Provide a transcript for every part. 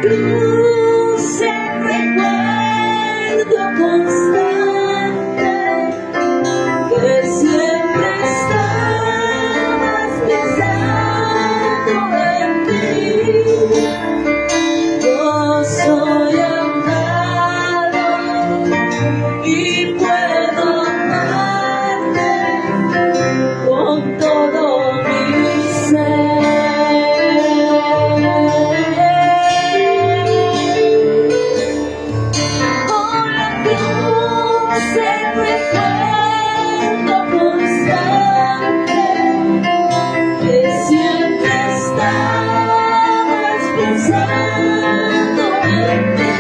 cruz el recuerdo constante que siempre estabas pensando en mí. Yo soy amado y puedo amarte con todo mi ser. Con la cruz el recuerdo constante que siempre estabas pensando en mí.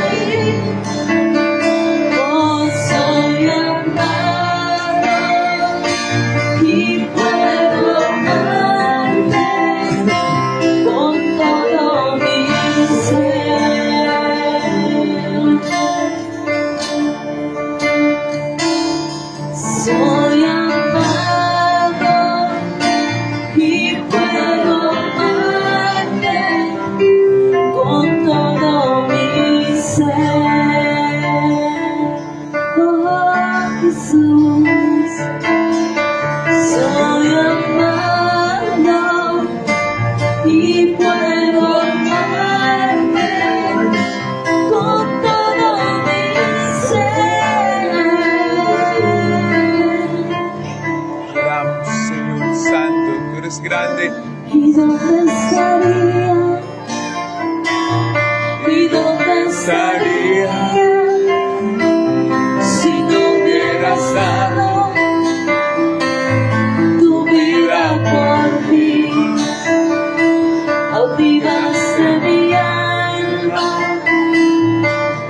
Oh, soy amado y puedo amarte con todo mi ser. Soy amado y puedo amarte con todo mi ser. Oh, Jesús, soy amado y puedo amarte con todo mi ser. Adoramos, Señor Santo, tú eres grande. ¿Y dónde estaría? ¿Y dónde estaría si no hubieras dado tu vida por mí? Avivaste mi alma.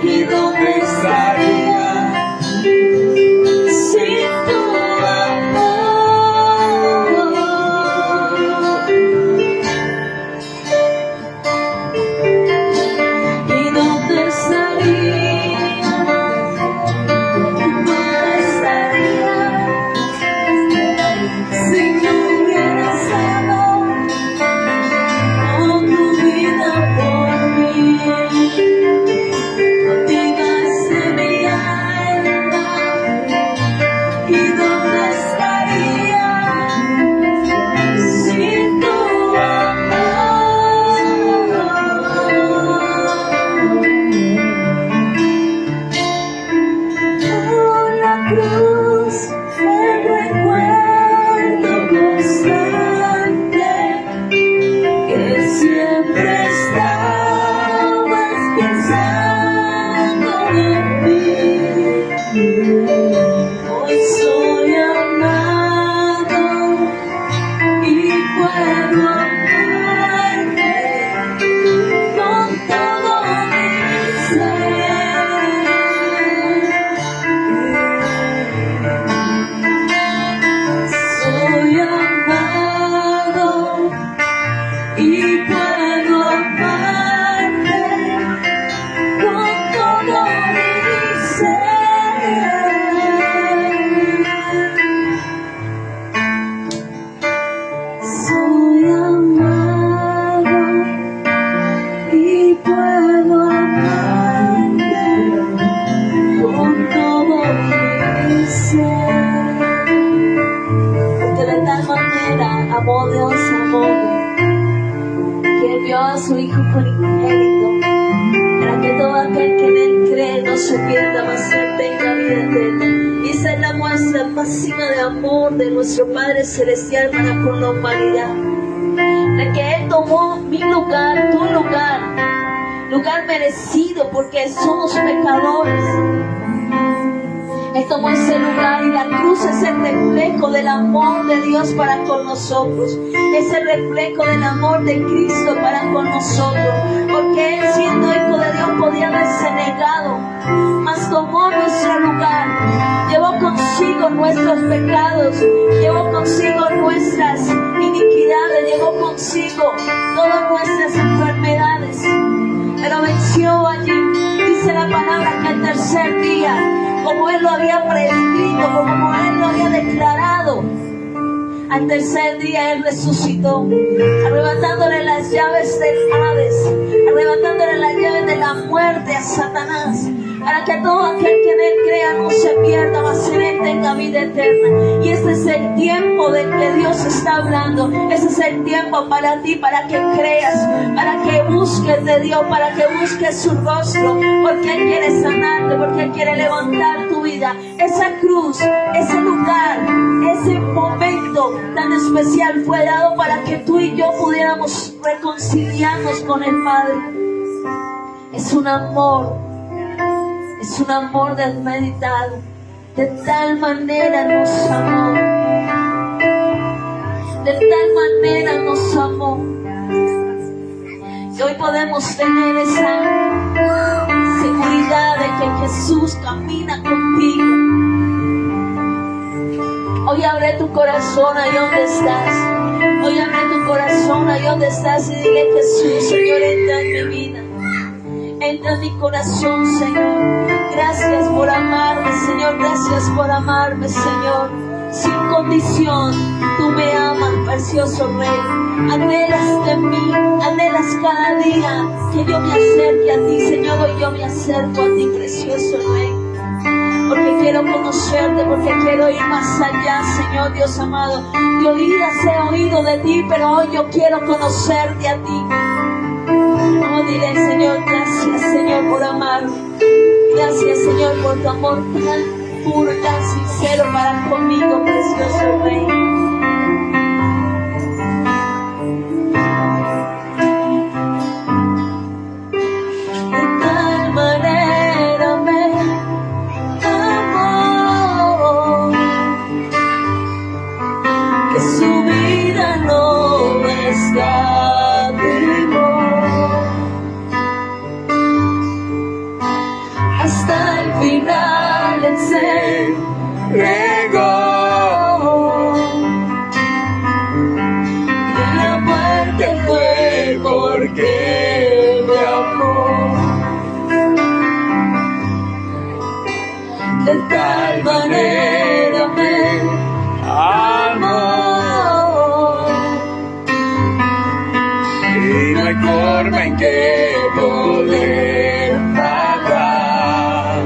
¿Y dónde estaría sin tu amor? ¿Y dónde estaría? ¿Dónde estaría si no hubieras dado tu vida por mí? Avivaste mi alma. ¿Y dónde estaría sin tu amor? Por la cruz el recuerdo constante que siempre estabas pensando en mí. Hoy soy amado y puedo amarte con todo mi ser. Soy amado y puedo amarte con todo mi ser. Soy amado y puedo amarte con todo mi ser. Porque de tal manera amó Dios al mundo que envió a su Hijo unigénito para que todo aquel que en él cree no se pierda, mas él tenga vida eterna. Y esa es la muestra máxima de amor de nuestro Padre Celestial para con la humanidad, de que Él tomó mi lugar, tu lugar, lugar merecido porque somos pecadores. Él tomó ese lugar y la cruz es el reflejo del amor de Dios para con nosotros. Es el reflejo del amor de Cristo para con nosotros. Porque Él, siendo Hijo de Dios, podía haberse negado, mas tomó nuestro lugar. Llevó consigo nuestros pecados, llevó consigo nuestras iniquidades, llevó consigo todas nuestras enfermedades. Pero venció allí. Dice la palabra que el tercer día, como Él lo había prescrito, como Él lo había declarado, Al tercer día Él resucitó, arrebatándole las llaves del Hades, arrebatándole las llaves de la muerte a Satanás, para que todo aquel que en Él crea no se pierda, mas en Él tenga vida eterna. Y este es el tiempo del que Dios está hablando. Ese es el tiempo para ti, para que creas, para que busques de Dios, para que busques su rostro, porque Él quiere sanarte, porque Él quiere levantar tu vida. Esa cruz, ese lugar, ese momento tan especial fue dado para que tú y yo pudiéramos reconciliarnos con el Padre. Es un amor desmeditado. De tal manera nos amó, de tal manera nos amó. Y hoy podemos tener esa seguridad de que Jesús camina contigo. Hoy abre tu corazón ahí donde estás. Hoy abre tu corazón ahí donde estás y dile: Jesús, Señor, entra en mi vida. Entra en mi corazón, Señor. Gracias por amarme, Señor. Gracias por amarme, Señor. Sin condición, tú me amas, precioso Rey. Anhelas de mí, anhelas cada día que yo me acerque a ti, Señor. Hoy yo me acerco a ti, precioso Rey. Porque quiero conocerte, porque quiero ir más allá, Señor Dios amado. De oídas he oído de ti, pero hoy yo quiero conocerte a ti. Oh, dile: Señor, gracias, Señor, por amarme. Gracias, Señor, por tu amor tan puro y tan sincero para conmigo, precioso Rey. De tal manera me amó que su vida no escatimó. Hasta el final Él se entregó. Y la muerte fue porque me amó. De tal manera me amó. Y no hay forma en que poder pagar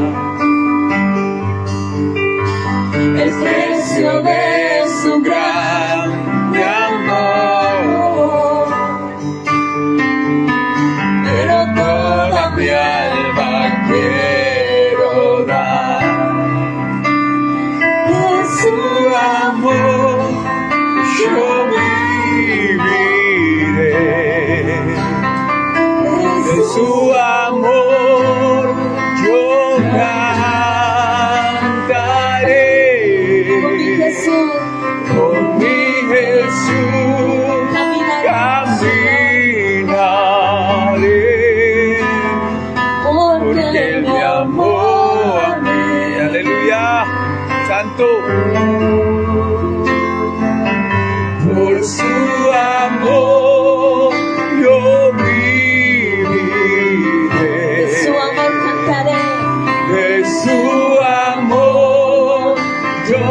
el precio de su grande amor. Pero toda mi alma quiero dar de su amor. Yo viviré de su amor, yo cantaré. Con mi Jesús, Con mi Jesús caminaré, porque Él me amó a mí. Aleluya, Santo. Por su amor yo viviré. de su amor cantaré. De su amor yo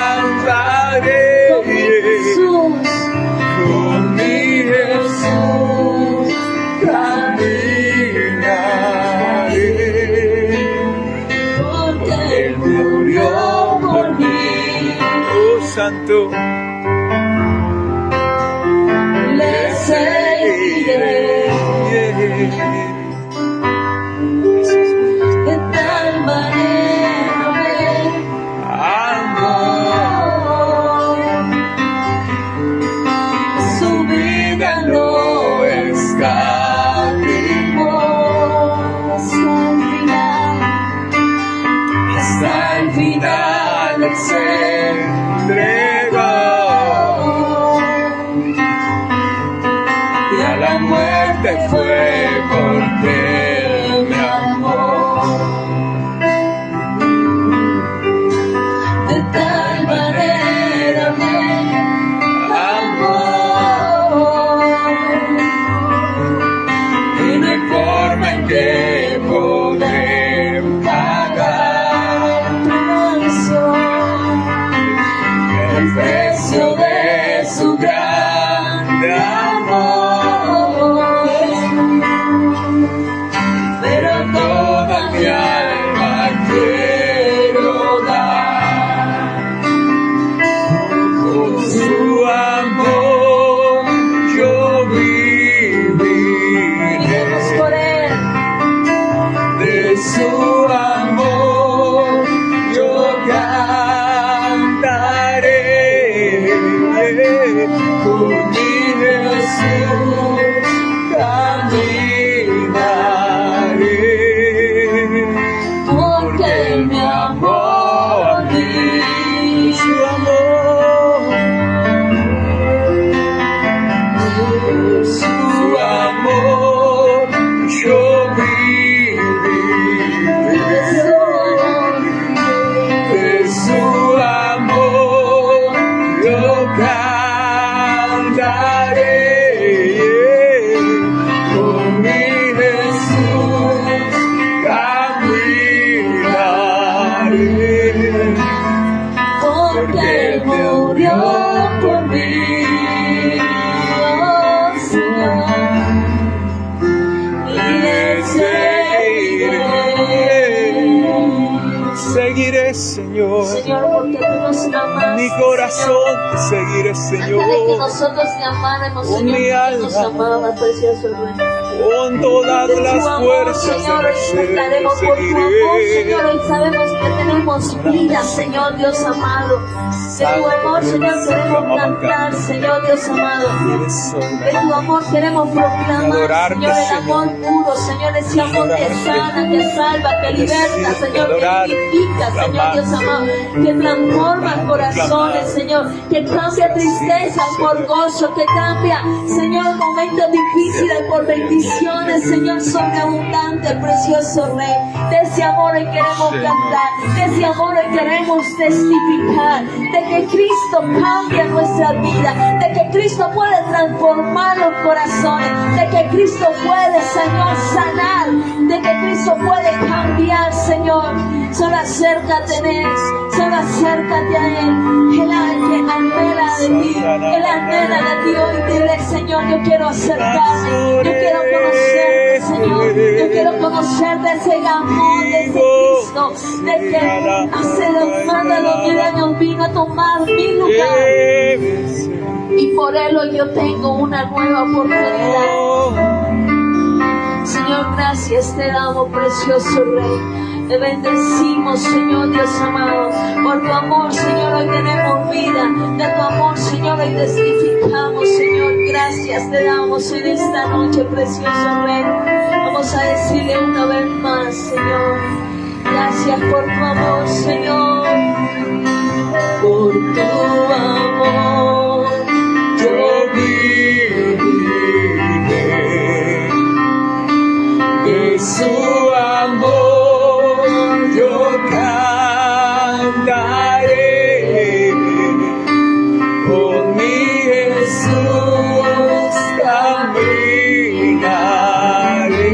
cantaré. Con mi Jesús, Con mi Jesús caminaré. porque Él murió por mí. Oh, Santo. le seguiré. De tal manera me amó, su vida no escatimó. Hasta el final Él se entregó. su amor yo cantaré, con mi Jesús caminaré, porque mi amor a mí, su amor, su amor yo viviré, de su amor yo cantaré, con mi Jesús caminaré, porque murió por mí, oh Señor, y le seguiré, Señor. Señor, porque tú nos amas. Mi corazón te seguiré, Dale que Señor, nosotros te amáramos, con Señor, mi que nos alma, amaba, precioso Rey. con todas De tu las amor, fuerzas de Señor, mi hoy ser te cantaremos por tu amor, Señor, seguiré. hoy sabemos que tenemos vida, Señor Dios amado. De tu amor, Señor, queremos cantar, Señor Dios amado. De tu amor queremos proclamar, Señor, el amor puro, Señor, ese amor que sana, que salva, que liberta, Señor, que vivifica, Señor Dios amado, que transforma corazones, Señor, que cambia tristeza por gozo, que cambia, Señor, momentos difíciles por bendiciones, Señor, sobreabundante, precioso Rey. De ese amor hoy queremos cantar, de ese amor hoy queremos testificar, de que Cristo cambia nuestra vida, de que Cristo puede transformar los corazones, de que Cristo puede, Señor, sanar, de que Cristo puede cambiar, Señor. Solo acércate a Él, solo acércate a Él. Él anhela de ti, Él anhela de ti hoy. Dile, Señor, yo quiero acercarme, yo quiero conocerte, Señor, yo quiero conocer de ese amor, de ese Cristo, de que hace más de 2000 años vino a tomar mi lugar. Y por Él hoy yo tengo una nueva oportunidad. Señor, gracias te damos, precioso Rey. Te bendecimos, Señor Dios amado. Por tu amor, Señor, hoy tenemos vida. De tu amor, Señor, hoy testificamos, Señor. Gracias te damos en esta noche, precioso Rey. Vamos a decirle una vez más, Señor. Gracias por tu amor, Señor. Por tu amor yo viviré. De su amor yo cantaré, con mi Jesús caminaré,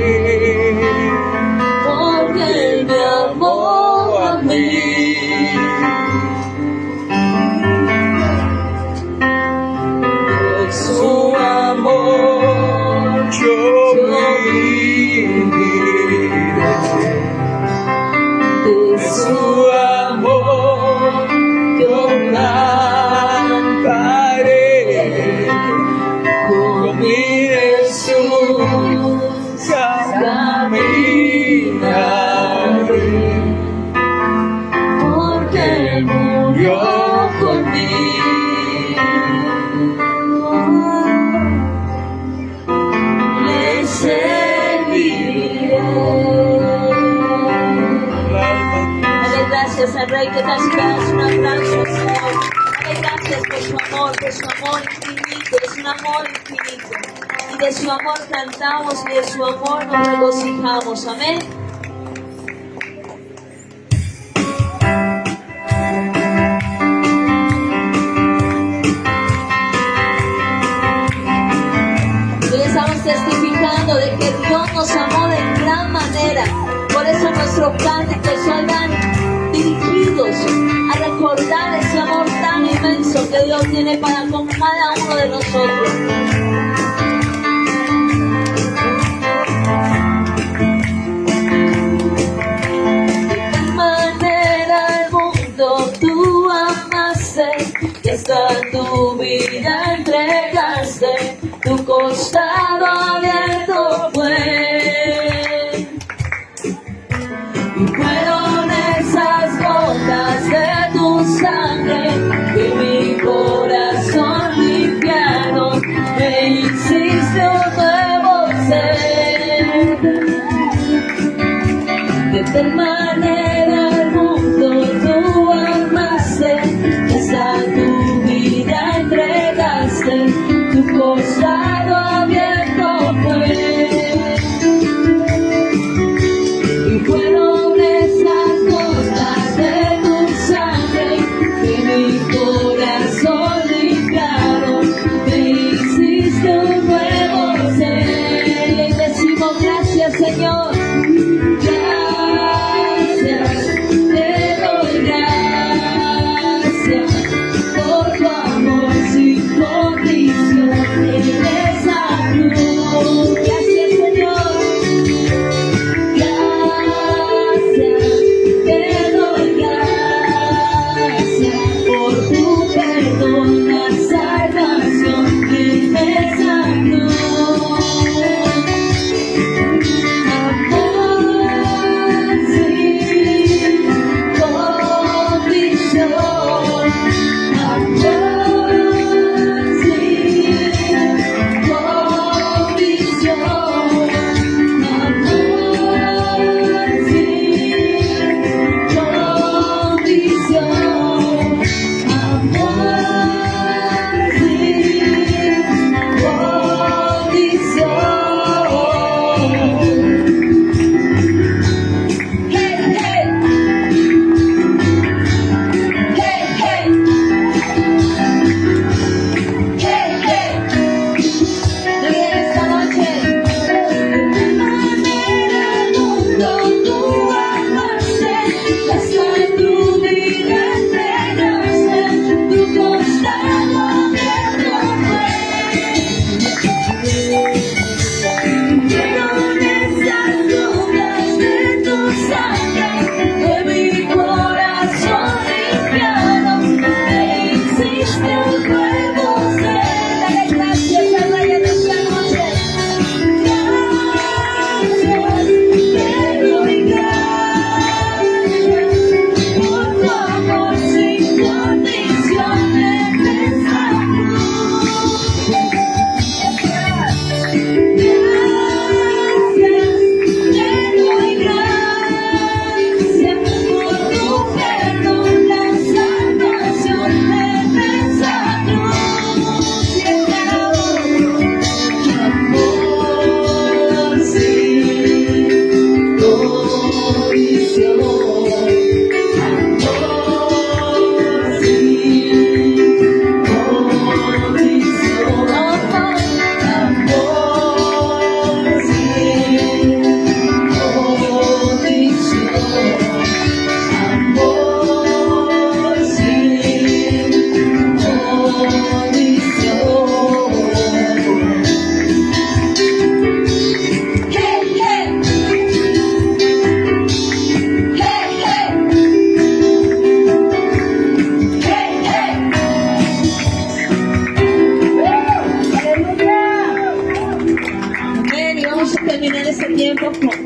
porque Él me amó a mí. de su amor yo viviré, De de su su amor yo cantaré, con mi Jesús caminaré, porque Él murió por mí. Le seguiré. Dale gracias al Rey, que tal si das un aplauso al Señor. Dale gracias por su amor infinito, es un amor infinito. Y de su amor cantamos y de su amor nos regocijamos. Amén. Hoy estamos testificando de que Dios nos amó de gran manera. Por eso nuestros cánticos son tan dirigidos a recordar ese amor tan inmenso que Dios tiene para con cada uno de nosotros. De tal manera el mundo tú amaste, que hasta tu vida entregaste, tu costado abierto fue. De tal manera al mundo tú amaste, hasta tu vida entregaste, tu costado abierto fue. Y fueron esas gotas de tu sangre que mi corazón limpiaron, me hiciste un nuevo ser. Y decimos gracias, Señor.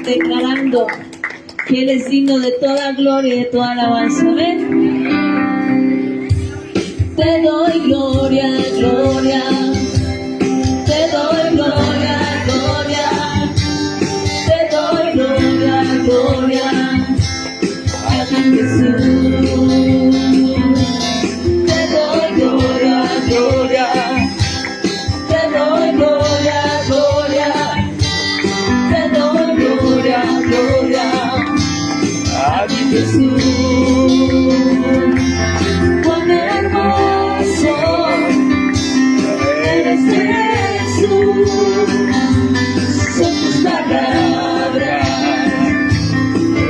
Declarando que Él es digno de toda gloria y de toda alabanza. Amén. Te doy gloria, gloria. Te doy gloria, gloria. Te doy gloria, gloria. A ti, Jesús. Te doy gloria, gloria. Te doy gloria, gloria. Te doy gloria, gloria. A ti, Jesús. Cuán hermoso eres, Jesús. Son tus palabras,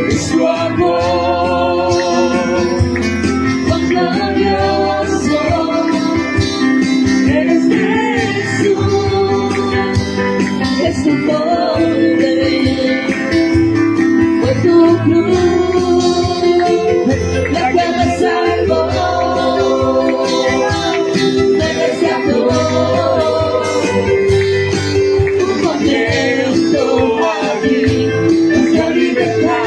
es tu amor. Cuán glorioso eres, Jesús. Es tu poder, fue tu cruz la que me salvó. Me rescató, un momento aquí, nuestra libertad.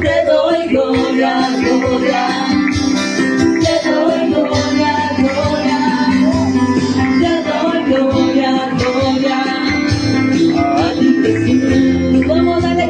Te doy gloria, gloria. Te doy gloria, gloria. Te doy gloria, gloria. A ti, Jesús. Vamos a darle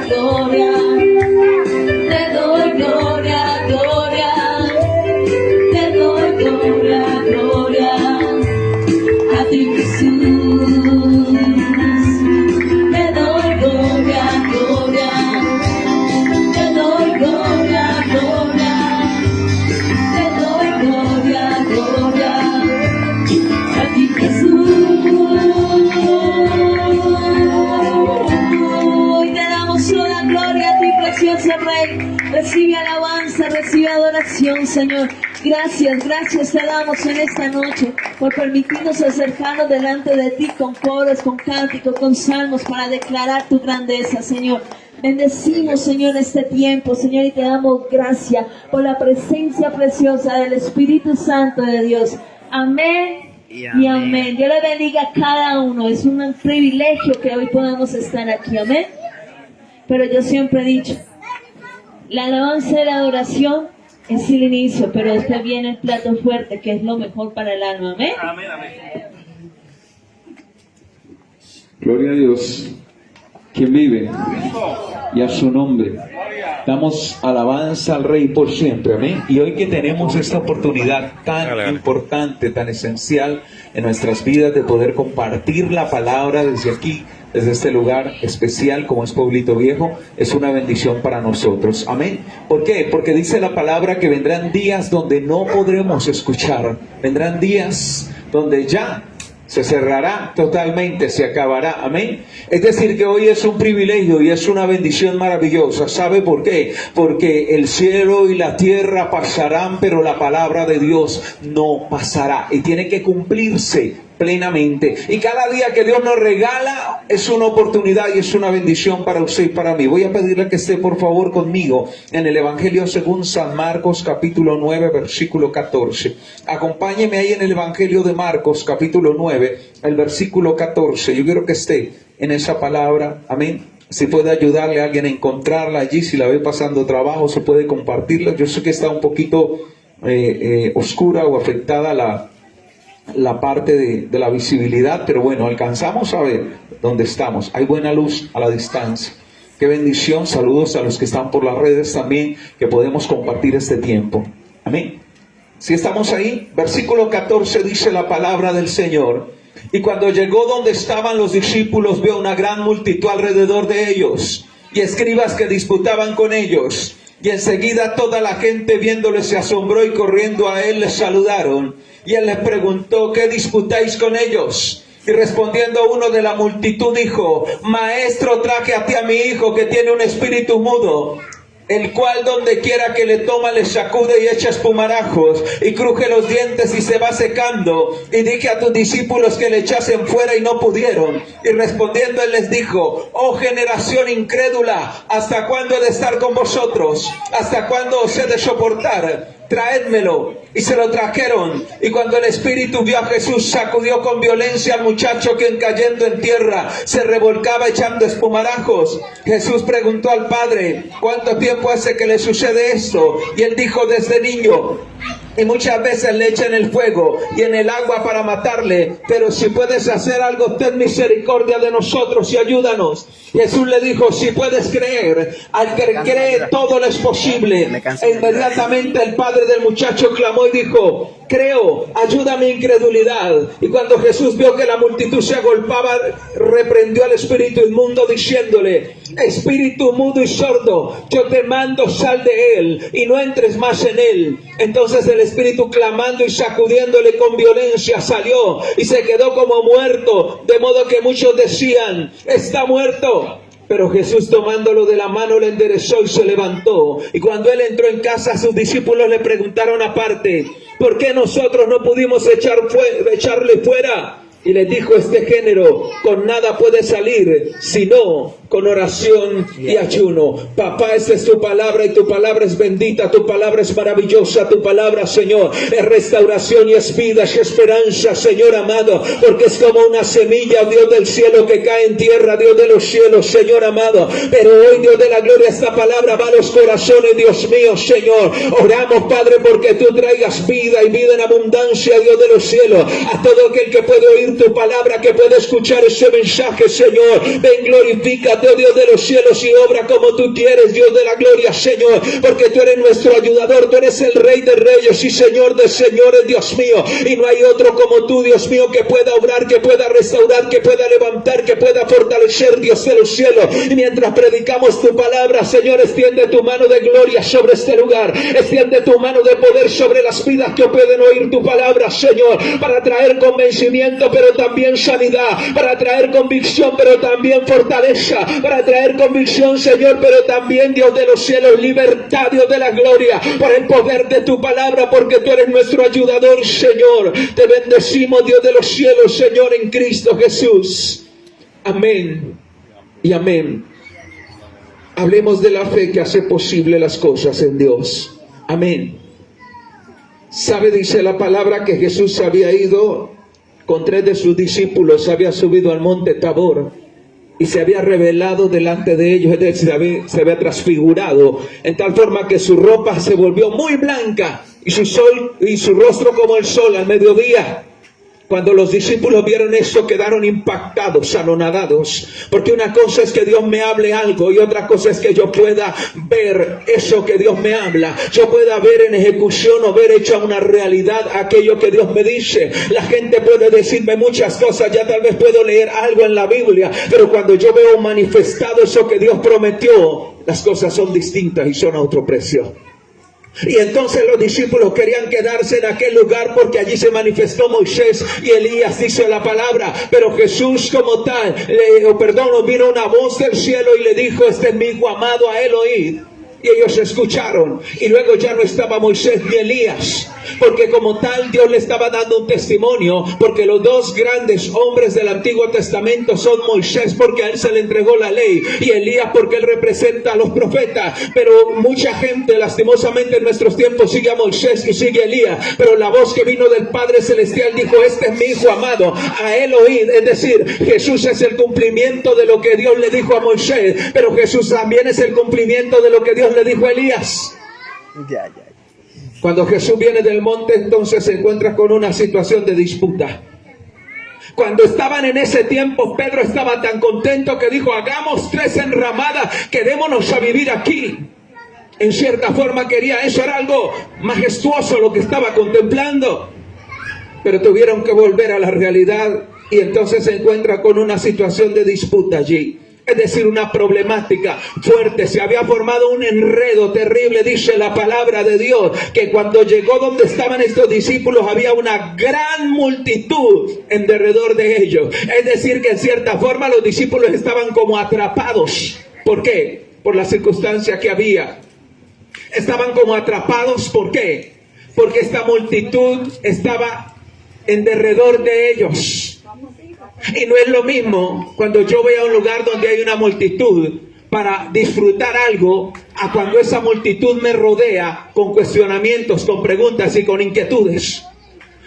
gloria. Te doy gloria, gloria. Te doy gloria, gloria. A ti, Jesús. Te doy gloria, gloria. Te doy gloria, gloria. Te doy gloria, gloria. A ti, Jesús. Hoy te damos toda la gloria a ti, precioso Rey. Recibe alabanza, recibe adoración, Señor. Gracias, gracias te damos en esta noche por permitirnos acercarnos delante de ti con coros, con cánticos, con salmos para declarar tu grandeza, Señor. Bendecimos, Señor, este tiempo, Señor, y te damos gracias por la presencia preciosa del Espíritu Santo de Dios. Amén y amén. Dios le bendiga a cada uno. Es un privilegio que hoy podamos estar aquí. Amén. Pero yo siempre he dicho, la alabanza y la adoración es el inicio, pero después viene el plato fuerte, que es lo mejor para el alma. Amén. Amén, amén. Gloria a Dios, quien vive, y a su nombre. Damos alabanza al Rey por siempre, amén. Y hoy que tenemos esta oportunidad tan importante, tan esencial en nuestras vidas de poder compartir la palabra desde aquí, desde este lugar especial como es Pueblito Viejo, es una bendición para nosotros, amén. ¿Por qué? Porque dice la palabra que vendrán días donde no podremos escuchar, vendrán días donde ya se cerrará totalmente, se acabará, amén. Es decir, que hoy es un privilegio y es una bendición maravillosa. ¿Sabe por qué? Porque el cielo y la tierra pasarán, pero la palabra de Dios no pasará, y tiene que cumplirse plenamente. Y cada día que Dios nos regala es una oportunidad y es una bendición para usted y para mí. Voy a pedirle que esté por favor conmigo en el Evangelio según San Marcos capítulo 9 versículo 14. Acompáñeme ahí en el Evangelio de Marcos capítulo 9, el versículo 14. Yo quiero que esté en esa palabra, amén. Si puede ayudarle a alguien a encontrarla allí, si la ve pasando trabajo, se puede compartirla. Yo sé que está un poquito oscura o afectada la parte de la visibilidad, pero bueno, alcanzamos a ver dónde estamos. Hay buena luz a la distancia. Qué bendición. Saludos a los que están por las redes también, que podemos compartir este tiempo. Amén. Si estamos ahí, versículo 14 dice la palabra del Señor: y cuando llegó donde estaban los discípulos, vio una gran multitud alrededor de ellos, y escribas que disputaban con ellos. Y enseguida toda la gente viéndole se asombró, y corriendo a él les saludaron. Y él les preguntó: ¿qué disputáis con ellos? Y respondiendo uno de la multitud dijo: Maestro, traje a ti a mi hijo que tiene un espíritu mudo, el cual donde quiera que le toma le sacude y echa espumarajos y cruje los dientes y se va secando. Y dije a tus discípulos que le echasen fuera y no pudieron. Y respondiendo él les dijo: oh generación incrédula, ¿hasta cuándo he de estar con vosotros? ¿Hasta cuándo os he de soportar? Traédmelo. Y se lo trajeron. Y cuando el espíritu vio a Jesús, sacudió con violencia al muchacho, quien cayendo en tierra se revolcaba echando espumarajos. Jesús preguntó al padre: ¿cuánto tiempo hace que le sucede esto? Y él dijo: desde niño. Y muchas veces le echan el fuego y en el agua para matarle. Pero si puedes hacer algo, ten misericordia de nosotros y ayúdanos. Jesús le dijo: si puedes creer, al que cree todo le es posible. E inmediatamente el padre del muchacho clamó y dijo: creo, ayuda mi incredulidad. Y cuando Jesús vio que la multitud se agolpaba, reprendió al espíritu inmundo diciéndole: espíritu mudo y sordo, yo te mando, sal de él y no entres más en él. Entonces el espíritu, clamando y sacudiéndole con violencia, salió y se quedó como muerto, de modo que muchos decían: está muerto. Pero Jesús, tomándolo de la mano, le enderezó y se levantó. Y cuando él entró en casa, sus discípulos le preguntaron aparte: ¿por qué nosotros no pudimos echarle fuera? Y les dijo este género: con nada puede salir, sino con oración y ayuno. Papá, esta es tu palabra, y tu palabra es bendita, tu palabra es maravillosa, tu palabra, Señor, es restauración y es vida y esperanza, Señor amado, porque es como una semilla, Dios del cielo, que cae en tierra, Dios de los cielos, Señor amado. Pero hoy, Dios de la gloria, esta palabra va a los corazones, Dios mío, Señor. Oramos, Padre, porque tú traigas vida y vida en abundancia, Dios de los cielos, a todo aquel que puede oír tu palabra, que puede escuchar ese mensaje, Señor. Ven, glorifica Levántate, oh Dios de los cielos, y obra como tú quieres, Dios de la gloria, Señor, porque tú eres nuestro ayudador, tú eres el Rey de reyes y Señor de señores, Dios mío, y no hay otro como tú, Dios mío, que pueda obrar, que pueda restaurar, que pueda levantar, que pueda fortalecer, Dios de los cielos. Y mientras predicamos tu palabra, Señor, extiende tu mano de gloria sobre este lugar, extiende tu mano de poder sobre las vidas que pueden oír tu palabra, Señor, para traer convencimiento, pero también sanidad, para traer convicción, pero también fortaleza, para traer convicción, Señor, pero también, Dios de los cielos, libertad, Dios de la gloria, por el poder de tu palabra, porque tú eres nuestro ayudador, Señor. Te bendecimos, Dios de los cielos, Señor, en Cristo Jesús. Amén y amén. Hablemos de la fe que hace posible las cosas en Dios. Amén. ¿Sabe? Dice la palabra que Jesús se había ido con 3 de sus discípulos, había subido al monte Tabor y se había revelado delante de ellos, es decir, se había transfigurado en tal forma que su ropa se volvió muy blanca y su rostro como el sol al mediodía. Cuando los discípulos vieron eso, quedaron impactados, anonadados, porque una cosa es que Dios me hable algo y otra cosa es que yo pueda ver eso que Dios me habla, yo pueda ver en ejecución o ver hecha una realidad aquello que Dios me dice. La gente puede decirme muchas cosas, ya tal vez puedo leer algo en la Biblia, pero cuando yo veo manifestado eso que Dios prometió, las cosas son distintas y son a otro precio. Y entonces los discípulos querían quedarse en aquel lugar porque allí se manifestó Moisés y Elías, dice la palabra. Pero Jesús como tal, vino una voz del cielo y le dijo: este es mi hijo amado, a él oíd. Y ellos escucharon, y luego ya no estaba Moisés ni Elías, porque como tal Dios le estaba dando un testimonio, porque los 2 grandes hombres del Antiguo Testamento son Moisés, porque a él se le entregó la ley, y Elías porque él representa a los profetas. Pero mucha gente lastimosamente en nuestros tiempos sigue a Moisés y sigue a Elías, pero la voz que vino del Padre Celestial dijo: este es mi hijo amado, a él oíd. Es decir, Jesús es el cumplimiento de lo que Dios le dijo a Moisés, pero Jesús también es el cumplimiento de lo que Dios le dijo a Elías. Cuando Jesús viene del monte, entonces se encuentra con una situación de disputa. Cuando estaban en ese tiempo, Pedro estaba tan contento que dijo: hagamos 3 enramadas, quedémonos a vivir aquí. En cierta forma quería, eso era algo majestuoso lo que estaba contemplando. Pero tuvieron que volver a la realidad y entonces se encuentra con una situación de disputa allí. Es decir, una problemática fuerte. Se había formado un enredo terrible, dice la palabra de Dios, que cuando llegó donde estaban estos discípulos había una gran multitud en derredor de ellos. Es decir, que en cierta forma los discípulos estaban como atrapados. ¿Por qué? Por la circunstancia que había. Estaban como atrapados, ¿por qué? Porque esta multitud estaba en derredor de ellos. Y no es lo mismo cuando yo voy a un lugar donde hay una multitud para disfrutar algo, a cuando esa multitud me rodea con cuestionamientos, con preguntas y con inquietudes.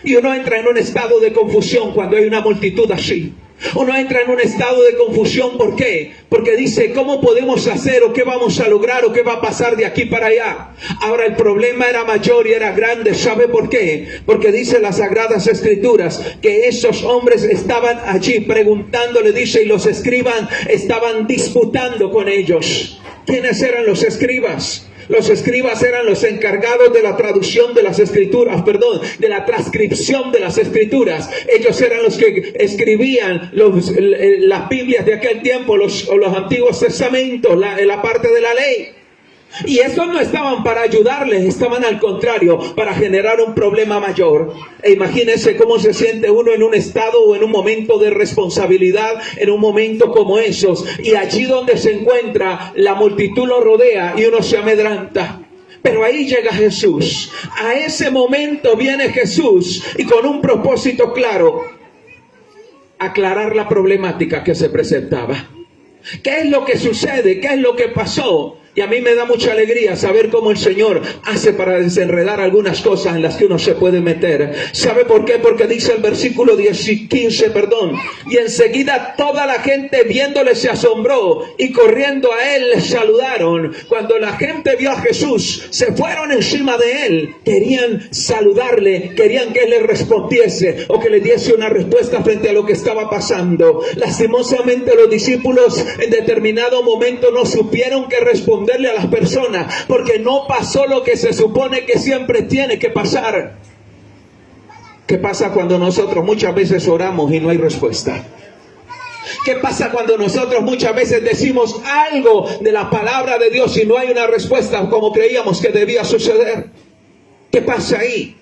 Y uno entra en un estado de confusión cuando hay una multitud así. Uno entra en un estado de confusión, ¿por qué? Porque dice: ¿cómo podemos hacer? ¿O qué vamos a lograr? ¿O qué va a pasar de aquí para allá? Ahora el problema era mayor y era grande. ¿Sabe por qué? Porque dice las Sagradas Escrituras que esos hombres estaban allí preguntándole, dice, y los escribas estaban disputando con ellos. ¿Quiénes eran los escribas? Los escribas eran los encargados de la traducción de las escrituras, de la transcripción de las escrituras. Ellos eran los que escribían las Biblias de aquel tiempo, los antiguos testamentos, la parte de la ley. Y estos no estaban para ayudarles, estaban al contrario, para generar un problema mayor. E imagínense cómo se siente uno en un estado o en un momento de responsabilidad, en un momento como esos. Y allí donde se encuentra, la multitud lo rodea y uno se amedranta. Pero ahí llega Jesús. A ese momento viene Jesús y con un propósito claro: aclarar la problemática que se presentaba. ¿Qué es lo que sucede? ¿Qué es lo que pasó? Y a mí me da mucha alegría saber cómo el Señor hace para desenredar algunas cosas en las que uno se puede meter. ¿Sabe por qué? Porque dice el versículo 15, y enseguida toda la gente viéndole se asombró y corriendo a él le saludaron. Cuando la gente vio a Jesús, se fueron encima de él. Querían saludarle, querían que él les respondiese o que le diese una respuesta frente a lo que estaba pasando. Lastimosamente los discípulos en determinado momento no supieron qué responderle a las personas, porque no pasó lo que se supone que siempre tiene que pasar. ¿Qué pasa cuando nosotros muchas veces oramos y no hay respuesta? ¿Qué pasa cuando nosotros muchas veces decimos algo de la palabra de Dios y no hay una respuesta como creíamos que debía suceder? ¿Qué pasa ahí?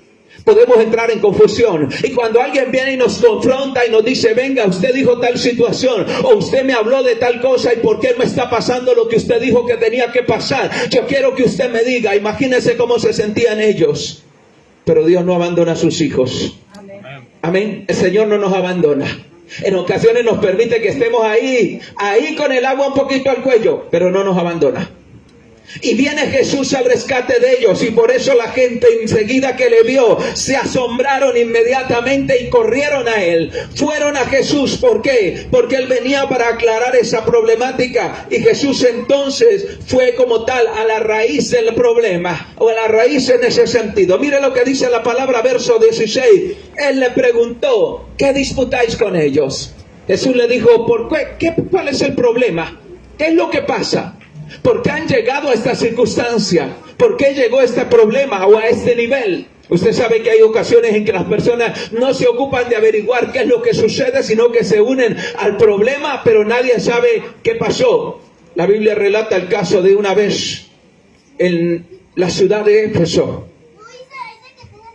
Podemos entrar en confusión. Y cuando alguien viene y nos confronta y nos dice, venga, usted dijo tal situación, o usted me habló de tal cosa, ¿y por qué me está pasando lo que usted dijo que tenía que pasar? Yo quiero que usted me diga. Imagínense cómo se sentían ellos. Pero Dios no abandona a sus hijos. Amén. El Señor no nos abandona. En ocasiones nos permite que estemos ahí con el agua un poquito al cuello, pero no nos abandona. Y viene Jesús al rescate de ellos, y por eso la gente enseguida que le vio se asombraron inmediatamente y corrieron a él. Fueron a Jesús. ¿Por qué? Porque él venía para aclarar esa problemática, y Jesús entonces fue como tal a la raíz del problema, o a la raíz en ese sentido. Mire lo que dice la palabra, verso 16. Él le preguntó, ¿qué disputáis con ellos? Jesús le dijo, ¿cuál es el problema? ¿Qué es lo que pasa? ¿Por qué han llegado a esta circunstancia? ¿Por qué llegó este problema o a este nivel? Usted sabe que hay ocasiones en que las personas no se ocupan de averiguar qué es lo que sucede, sino que se unen al problema, pero nadie sabe qué pasó. La Biblia relata el caso de una vez en la ciudad de Éfeso.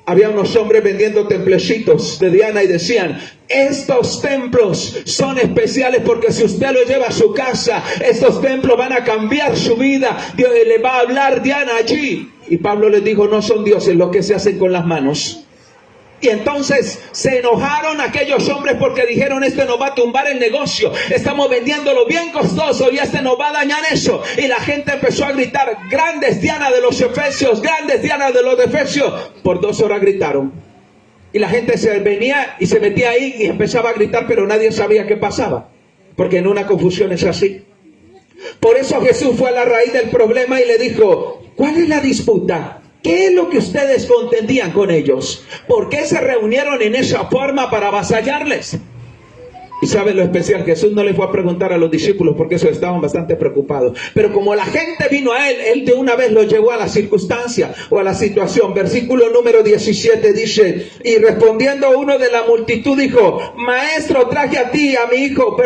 Había unos hombres vendiendo templecitos de Diana y decían, estos templos son especiales porque si usted lo lleva a su casa, estos templos van a cambiar su vida. Dios le va a hablar Diana allí. Y Pablo les dijo, no son dioses lo que se hacen con las manos. Y entonces se enojaron aquellos hombres porque dijeron, este nos va a tumbar el negocio. Estamos vendiéndolo bien costoso y este nos va a dañar eso. Y la gente empezó a gritar, grandes Diana de los Efesios, grandes Diana de los Efesios. Por 2 horas gritaron. Y la gente se venía y se metía ahí y empezaba a gritar, pero nadie sabía qué pasaba. Porque en una confusión es así. Por eso Jesús fue a la raíz del problema y le dijo, ¿cuál es la disputa? ¿Qué es lo que ustedes contendían con ellos? ¿Por qué se reunieron en esa forma para avasallarles? Y sabe lo especial, Jesús no le fue a preguntar a los discípulos porque eso estaban bastante preocupados. Pero como la gente vino a él, él de una vez lo llevó a la circunstancia o a la situación. Versículo número 17 dice, y respondiendo uno de la multitud dijo, maestro, traje a ti a mi hijo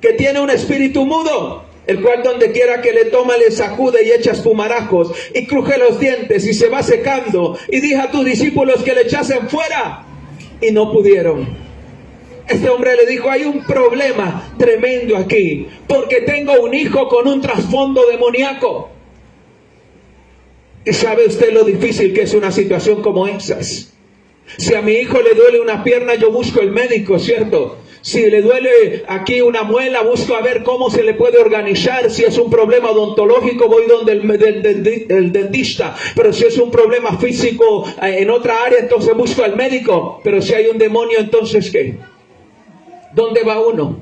que tiene un espíritu mudo, el cual donde quiera que le toma le sacude y echa espumarajos y cruje los dientes y se va secando. Y dije a tus discípulos que le echasen fuera y no pudieron. Este hombre le dijo, hay un problema tremendo aquí, porque tengo un hijo con un trasfondo demoníaco. ¿Y sabe usted lo difícil que es una situación como esas? Si a mi hijo le duele una pierna, yo busco el médico, ¿cierto? Si le duele aquí una muela, busco a ver cómo se le puede organizar. Si es un problema odontológico, voy donde el dentista. Pero si es un problema físico en otra área, entonces busco al médico. Pero si hay un demonio, entonces ¿qué? ¿Dónde va uno?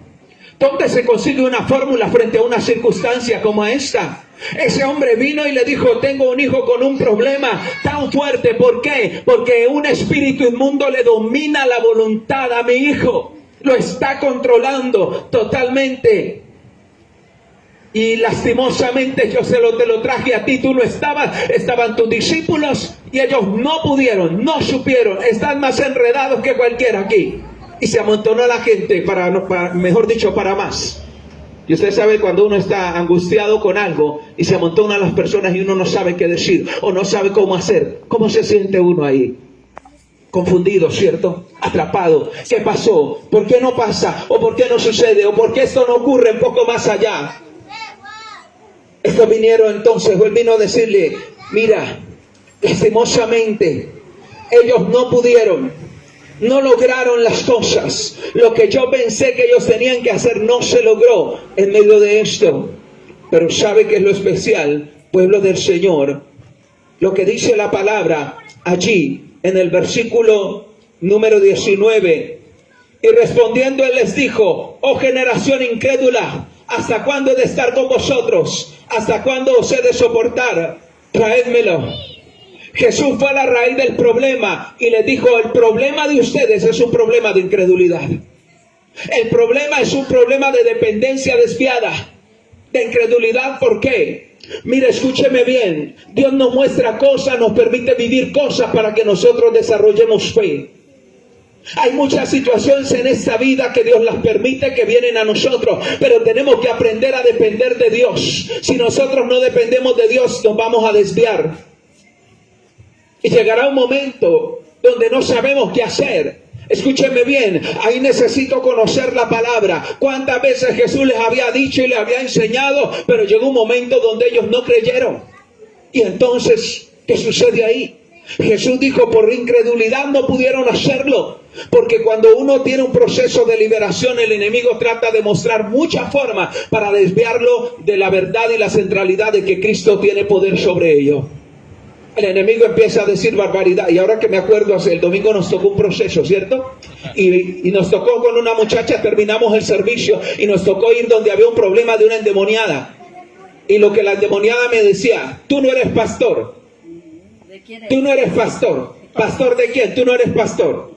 ¿Dónde se consigue una fórmula frente a una circunstancia como esta? Ese hombre vino y le dijo, tengo un hijo con un problema tan fuerte. ¿Por qué? Porque un espíritu inmundo le domina la voluntad a mi hijo. Lo está controlando totalmente. Y lastimosamente yo te lo traje a ti, tú no estabas, estaban tus discípulos y ellos no pudieron, no supieron, están más enredados que cualquiera aquí. Y se amontonó la gente mejor dicho, para más. Y usted sabe cuando uno está angustiado con algo y se amontonan las personas y uno no sabe qué decir o no sabe cómo hacer. ¿Cómo se siente uno ahí? Confundido, ¿cierto? Atrapado. ¿Qué pasó? ¿Por qué no pasa? ¿O por qué no sucede? ¿O por qué esto no ocurre un poco más allá? Estos vinieron entonces, él vino a decirle, mira, lastimosamente, ellos no pudieron, no lograron las cosas. Lo que yo pensé que ellos tenían que hacer no se logró en medio de esto. Pero ¿sabe qué es lo especial, pueblo del Señor? Lo que dice la palabra allí en el versículo número 19. Y respondiendo él les dijo: oh generación incrédula, ¿hasta cuándo he de estar con vosotros? ¿Hasta cuándo os he de soportar? Traédmelo. Jesús fue a la raíz del problema y les dijo: el problema de ustedes es un problema de incredulidad. El problema es un problema de dependencia desviada, de incredulidad. ¿Por qué? Mire, escúcheme bien. Dios nos muestra cosas, nos permite vivir cosas para que nosotros desarrollemos fe. Hay muchas situaciones en esta vida que Dios las permite, que vienen a nosotros, pero tenemos que aprender a depender de Dios. Si nosotros no dependemos de Dios, nos vamos a desviar. Y llegará un momento donde no sabemos qué hacer. Escúchenme bien, ahí necesito conocer la palabra. ¿Cuántas veces Jesús les había dicho y les había enseñado? Pero llegó un momento donde ellos no creyeron. Y entonces, ¿qué sucede ahí? Jesús dijo: por incredulidad no pudieron hacerlo. Porque cuando uno tiene un proceso de liberación, el enemigo trata de mostrar muchas formas para desviarlo de la verdad y la centralidad de que Cristo tiene poder sobre ello. El enemigo empieza a decir barbaridad. Y ahora que me acuerdo, el domingo nos tocó un proceso, ¿cierto? Y nos tocó con una muchacha, terminamos el servicio y nos tocó ir donde había un problema de una endemoniada. Y lo que la endemoniada me decía: tú no eres pastor. ¿De quién es? Tú no eres pastor. ¿Pastor de quién? Tú no eres pastor.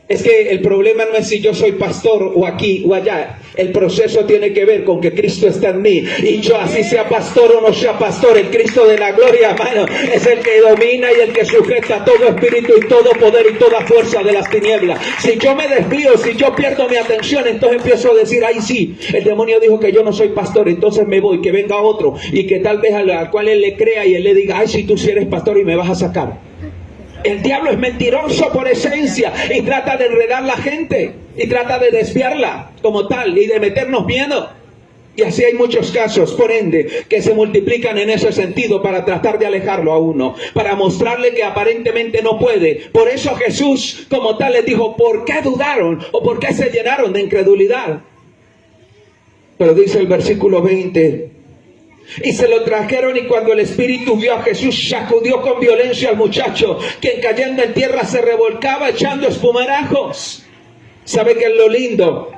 Es que el problema no es si yo soy pastor o aquí o allá. El proceso tiene que ver con que Cristo está en mí. Y yo, así sea pastor o no sea pastor, el Cristo de la gloria, hermano, es el que domina y el que sujeta todo espíritu y todo poder y toda fuerza de las tinieblas. Si yo me desvío, si yo pierdo mi atención, entonces empiezo a decir: ay, sí, el demonio dijo que yo no soy pastor, entonces me voy, que venga otro. Y que tal vez al cual él le crea y él le diga: ay, sí, tú sí eres pastor y me vas a sacar. El diablo es mentiroso por esencia y trata de enredar la gente y trata de desviarla como tal y de meternos miedo. Y así hay muchos casos, por ende, que se multiplican en ese sentido para tratar de alejarlo a uno, para mostrarle que aparentemente no puede. Por eso Jesús como tal les dijo: ¿por qué dudaron o por qué se llenaron de incredulidad? Pero dice el versículo 20: y se lo trajeron, y cuando el espíritu vio a Jesús, sacudió con violencia al muchacho, quien cayendo en tierra se revolcaba echando espumarajos. ¿Sabe qué es lo lindo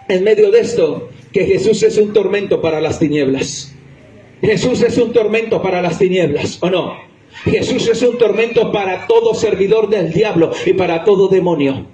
en medio de esto? Que Jesús es un tormento para las tinieblas. Jesús es un tormento para las tinieblas, ¿o no? Jesús es un tormento para todo servidor del diablo y para todo demonio.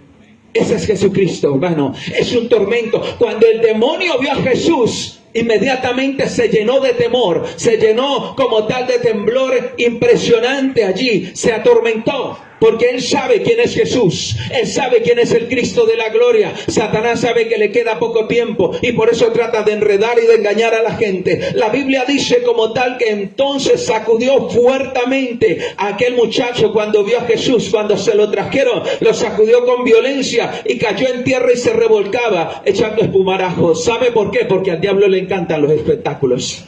Ese es Jesucristo, hermano. Es un tormento. Cuando el demonio vio a Jesús, inmediatamente se llenó de temor, se llenó como tal de temblor impresionante allí, se atormentó. Porque él sabe quién es Jesús, él sabe quién es el Cristo de la gloria. Satanás sabe que le queda poco tiempo y por eso trata de enredar y de engañar a la gente. La Biblia dice como tal que entonces sacudió fuertemente a aquel muchacho cuando vio a Jesús, cuando se lo trajeron, lo sacudió con violencia y cayó en tierra y se revolcaba echando espumarajos. ¿Sabe por qué? Porque al diablo le encantan los espectáculos.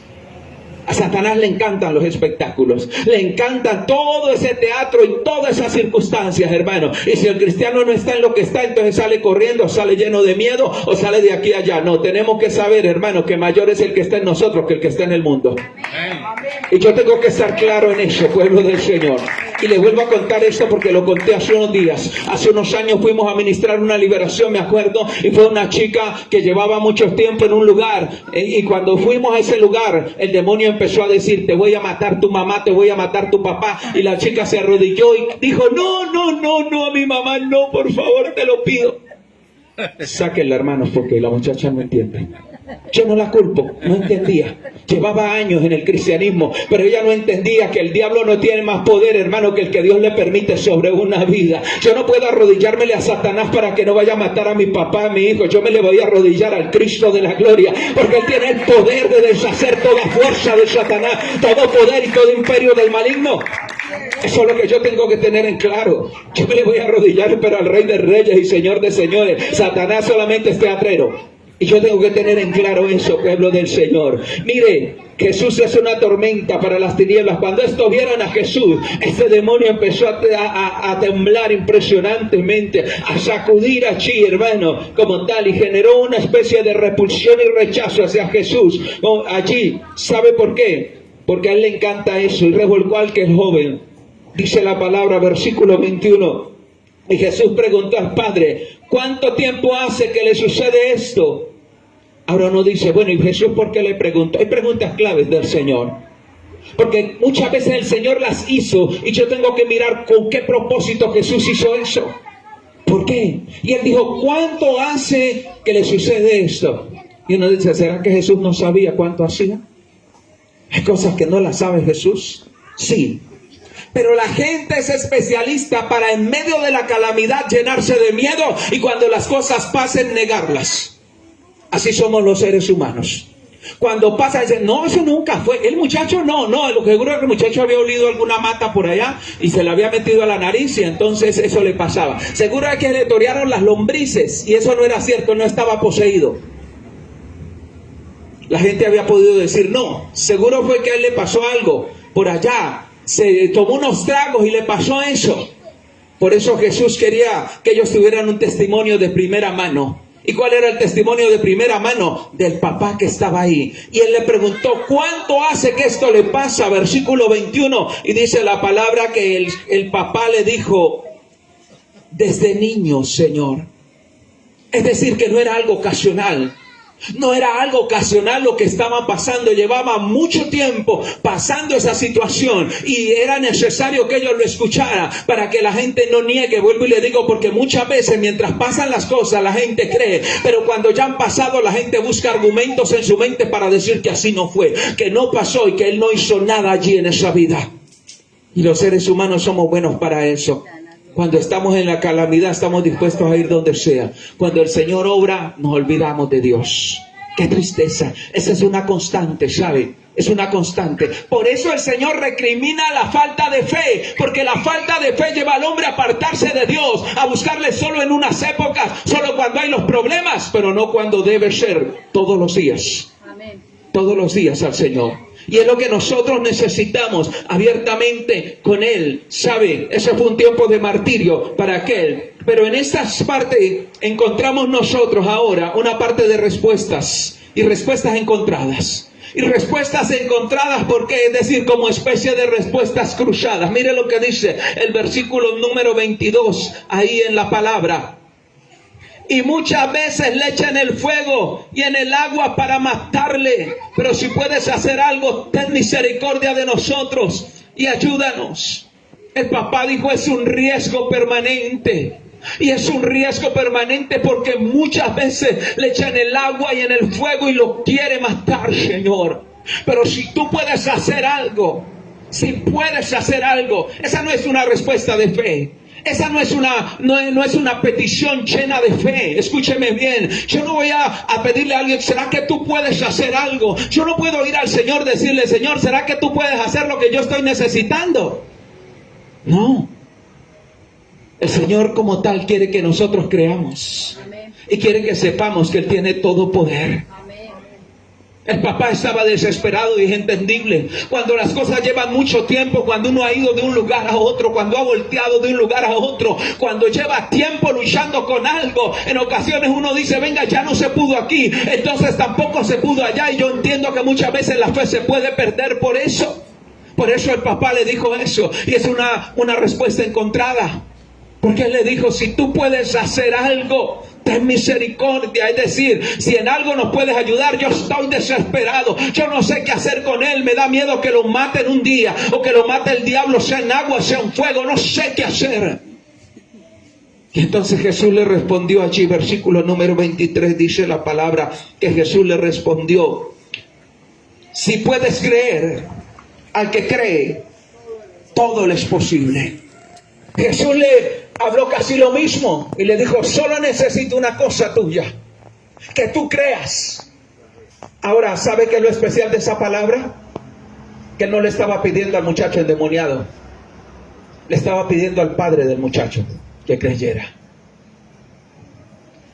A Satanás le encantan los espectáculos, le encantan todo ese teatro y todas esas circunstancias, hermano. Y si el cristiano no está en lo que está, entonces sale corriendo, sale lleno de miedo o sale de aquí a allá. No, tenemos que saber, hermano, que mayor es el que está en nosotros que el que está en el mundo. Y yo tengo que estar claro en eso, pueblo del Señor. Y les vuelvo a contar esto porque lo conté hace unos días. Hace unos años fuimos a ministrar una liberación, me acuerdo, y fue una chica que llevaba mucho tiempo en un lugar. Y cuando fuimos a ese lugar, el demonio empezó a decir: te voy a matar tu mamá, te voy a matar tu papá. Y la chica se arrodilló y dijo: no, a mi mamá no, por favor, te lo pido. Sáquenla, hermanos, porque la muchacha no entiende. Yo no la culpo, no entendía. Llevaba años en el cristianismo, pero ella no entendía que el diablo no tiene más poder, hermano, que el que Dios le permite sobre una vida. Yo no puedo arrodillármele a Satanás para que no vaya a matar a mi papá, a mi hijo. Yo me le voy a arrodillar al Cristo de la gloria, porque Él tiene el poder de deshacer toda fuerza de Satanás, todo poder y todo imperio del maligno. Eso es lo que yo tengo que tener en claro. Yo me le voy a arrodillar, pero al Rey de Reyes y Señor de Señores. Satanás solamente es teatrero. Y yo tengo que tener en claro eso, pueblo del Señor. Mire, Jesús es una tormenta para las tinieblas. Cuando estos vieron a Jesús, este demonio empezó a temblar impresionantemente, a sacudir allí, hermano, como tal, y generó una especie de repulsión y rechazo hacia Jesús. Allí, ¿sabe por qué? Porque a él le encanta eso, y revolcó al que es joven. Dice la palabra, versículo 21. Y Jesús preguntó al Padre, ¿cuánto tiempo hace que le sucede esto? Ahora uno dice, bueno, ¿y Jesús por qué le preguntó? Hay preguntas claves del Señor. Porque muchas veces el Señor las hizo y yo tengo que mirar con qué propósito Jesús hizo eso. ¿Por qué? Y él dijo, ¿cuánto hace que le sucede esto? Y uno dice, ¿será que Jesús no sabía cuánto hacía? ¿Hay cosas que no las sabe Jesús? Sí. Pero la gente es especialista para en medio de la calamidad llenarse de miedo y cuando las cosas pasen negarlas. Así somos los seres humanos. Cuando pasa, dicen, no, eso nunca fue. El muchacho no, lo que seguro es que el muchacho había olido alguna mata por allá y se la había metido a la nariz y entonces eso le pasaba. Seguro es que le torearon las lombrices y eso no era cierto, no estaba poseído. La gente había podido decir, no, seguro fue que a él le pasó algo por allá. Se tomó unos tragos y le pasó eso. Por eso Jesús quería que ellos tuvieran un testimonio de primera mano. ¿Y cuál era el testimonio de primera mano? Del papá que estaba ahí. Y él le preguntó, ¿cuánto hace que esto le pasa? Versículo 21. Y dice la palabra que el papá le dijo, desde niño, Señor. Es decir, que no era algo ocasional. No era algo ocasional lo que estaba pasando, llevaba mucho tiempo pasando esa situación y era necesario que ellos lo escucharan para que la gente no niegue. Vuelvo y le digo, porque muchas veces mientras pasan las cosas la gente cree, pero cuando ya han pasado la gente busca argumentos en su mente para decir que así no fue, que no pasó y que él no hizo nada allí en esa vida. Y los seres humanos somos buenos para eso. Cuando estamos en la calamidad estamos dispuestos a ir donde sea. Cuando el Señor obra nos olvidamos de Dios. ¡Qué tristeza! Esa es una constante, ¿sabe? Es una constante. Por eso el Señor recrimina la falta de fe. Porque la falta de fe lleva al hombre a apartarse de Dios. A buscarle solo en unas épocas. Solo cuando hay los problemas. Pero no cuando debe ser todos los días. Amén. Todos los días al Señor. Y es lo que nosotros necesitamos abiertamente con Él. ¿Sabe? Ese fue un tiempo de martirio para aquel. Pero en esta parte encontramos nosotros ahora una parte de respuestas. Y respuestas encontradas. Y respuestas encontradas, porque es decir, como especie de respuestas cruzadas. Mire lo que dice el versículo número 22 ahí en la palabra. Y muchas veces le echan el fuego y en el agua para matarle. Pero si puedes hacer algo, ten misericordia de nosotros y ayúdanos. El papá dijo, es un riesgo permanente. Y es un riesgo permanente porque muchas veces le echan el agua y en el fuego y lo quiere matar, Señor. Pero si tú puedes hacer algo, si puedes hacer algo, esa no es una respuesta de fe. Esa no es una petición llena de fe. Escúcheme bien. Yo no voy a pedirle a alguien, ¿será que tú puedes hacer algo? Yo no puedo ir al Señor y decirle, Señor, ¿será que tú puedes hacer lo que yo estoy necesitando? No. El Señor como tal quiere que nosotros creamos. Amén. Y quiere que sepamos que Él tiene todo poder. El papá estaba desesperado y es entendible. Cuando las cosas llevan mucho tiempo, cuando uno ha ido de un lugar a otro, cuando ha volteado de un lugar a otro, cuando lleva tiempo luchando con algo, en ocasiones uno dice, venga, ya no se pudo aquí, entonces tampoco se pudo allá. Y yo entiendo que muchas veces la fe se puede perder por eso. Por eso el papá le dijo eso. Y es una respuesta encontrada. Porque él le dijo, si tú puedes hacer algo, ten misericordia. Es decir, si en algo nos puedes ayudar, yo estoy desesperado. Yo no sé qué hacer con él. Me da miedo que lo maten un día. O que lo mate el diablo, sea en agua, sea en fuego. No sé qué hacer. Y entonces Jesús le respondió allí, versículo número 23, dice la palabra, que Jesús le respondió, si puedes creer, al que cree, todo le es posible. Jesús le habló casi lo mismo y le dijo, solo necesito una cosa tuya, que tú creas. Ahora, ¿sabe qué es lo especial de esa palabra? Que no le estaba pidiendo al muchacho endemoniado, le estaba pidiendo al padre del muchacho que creyera.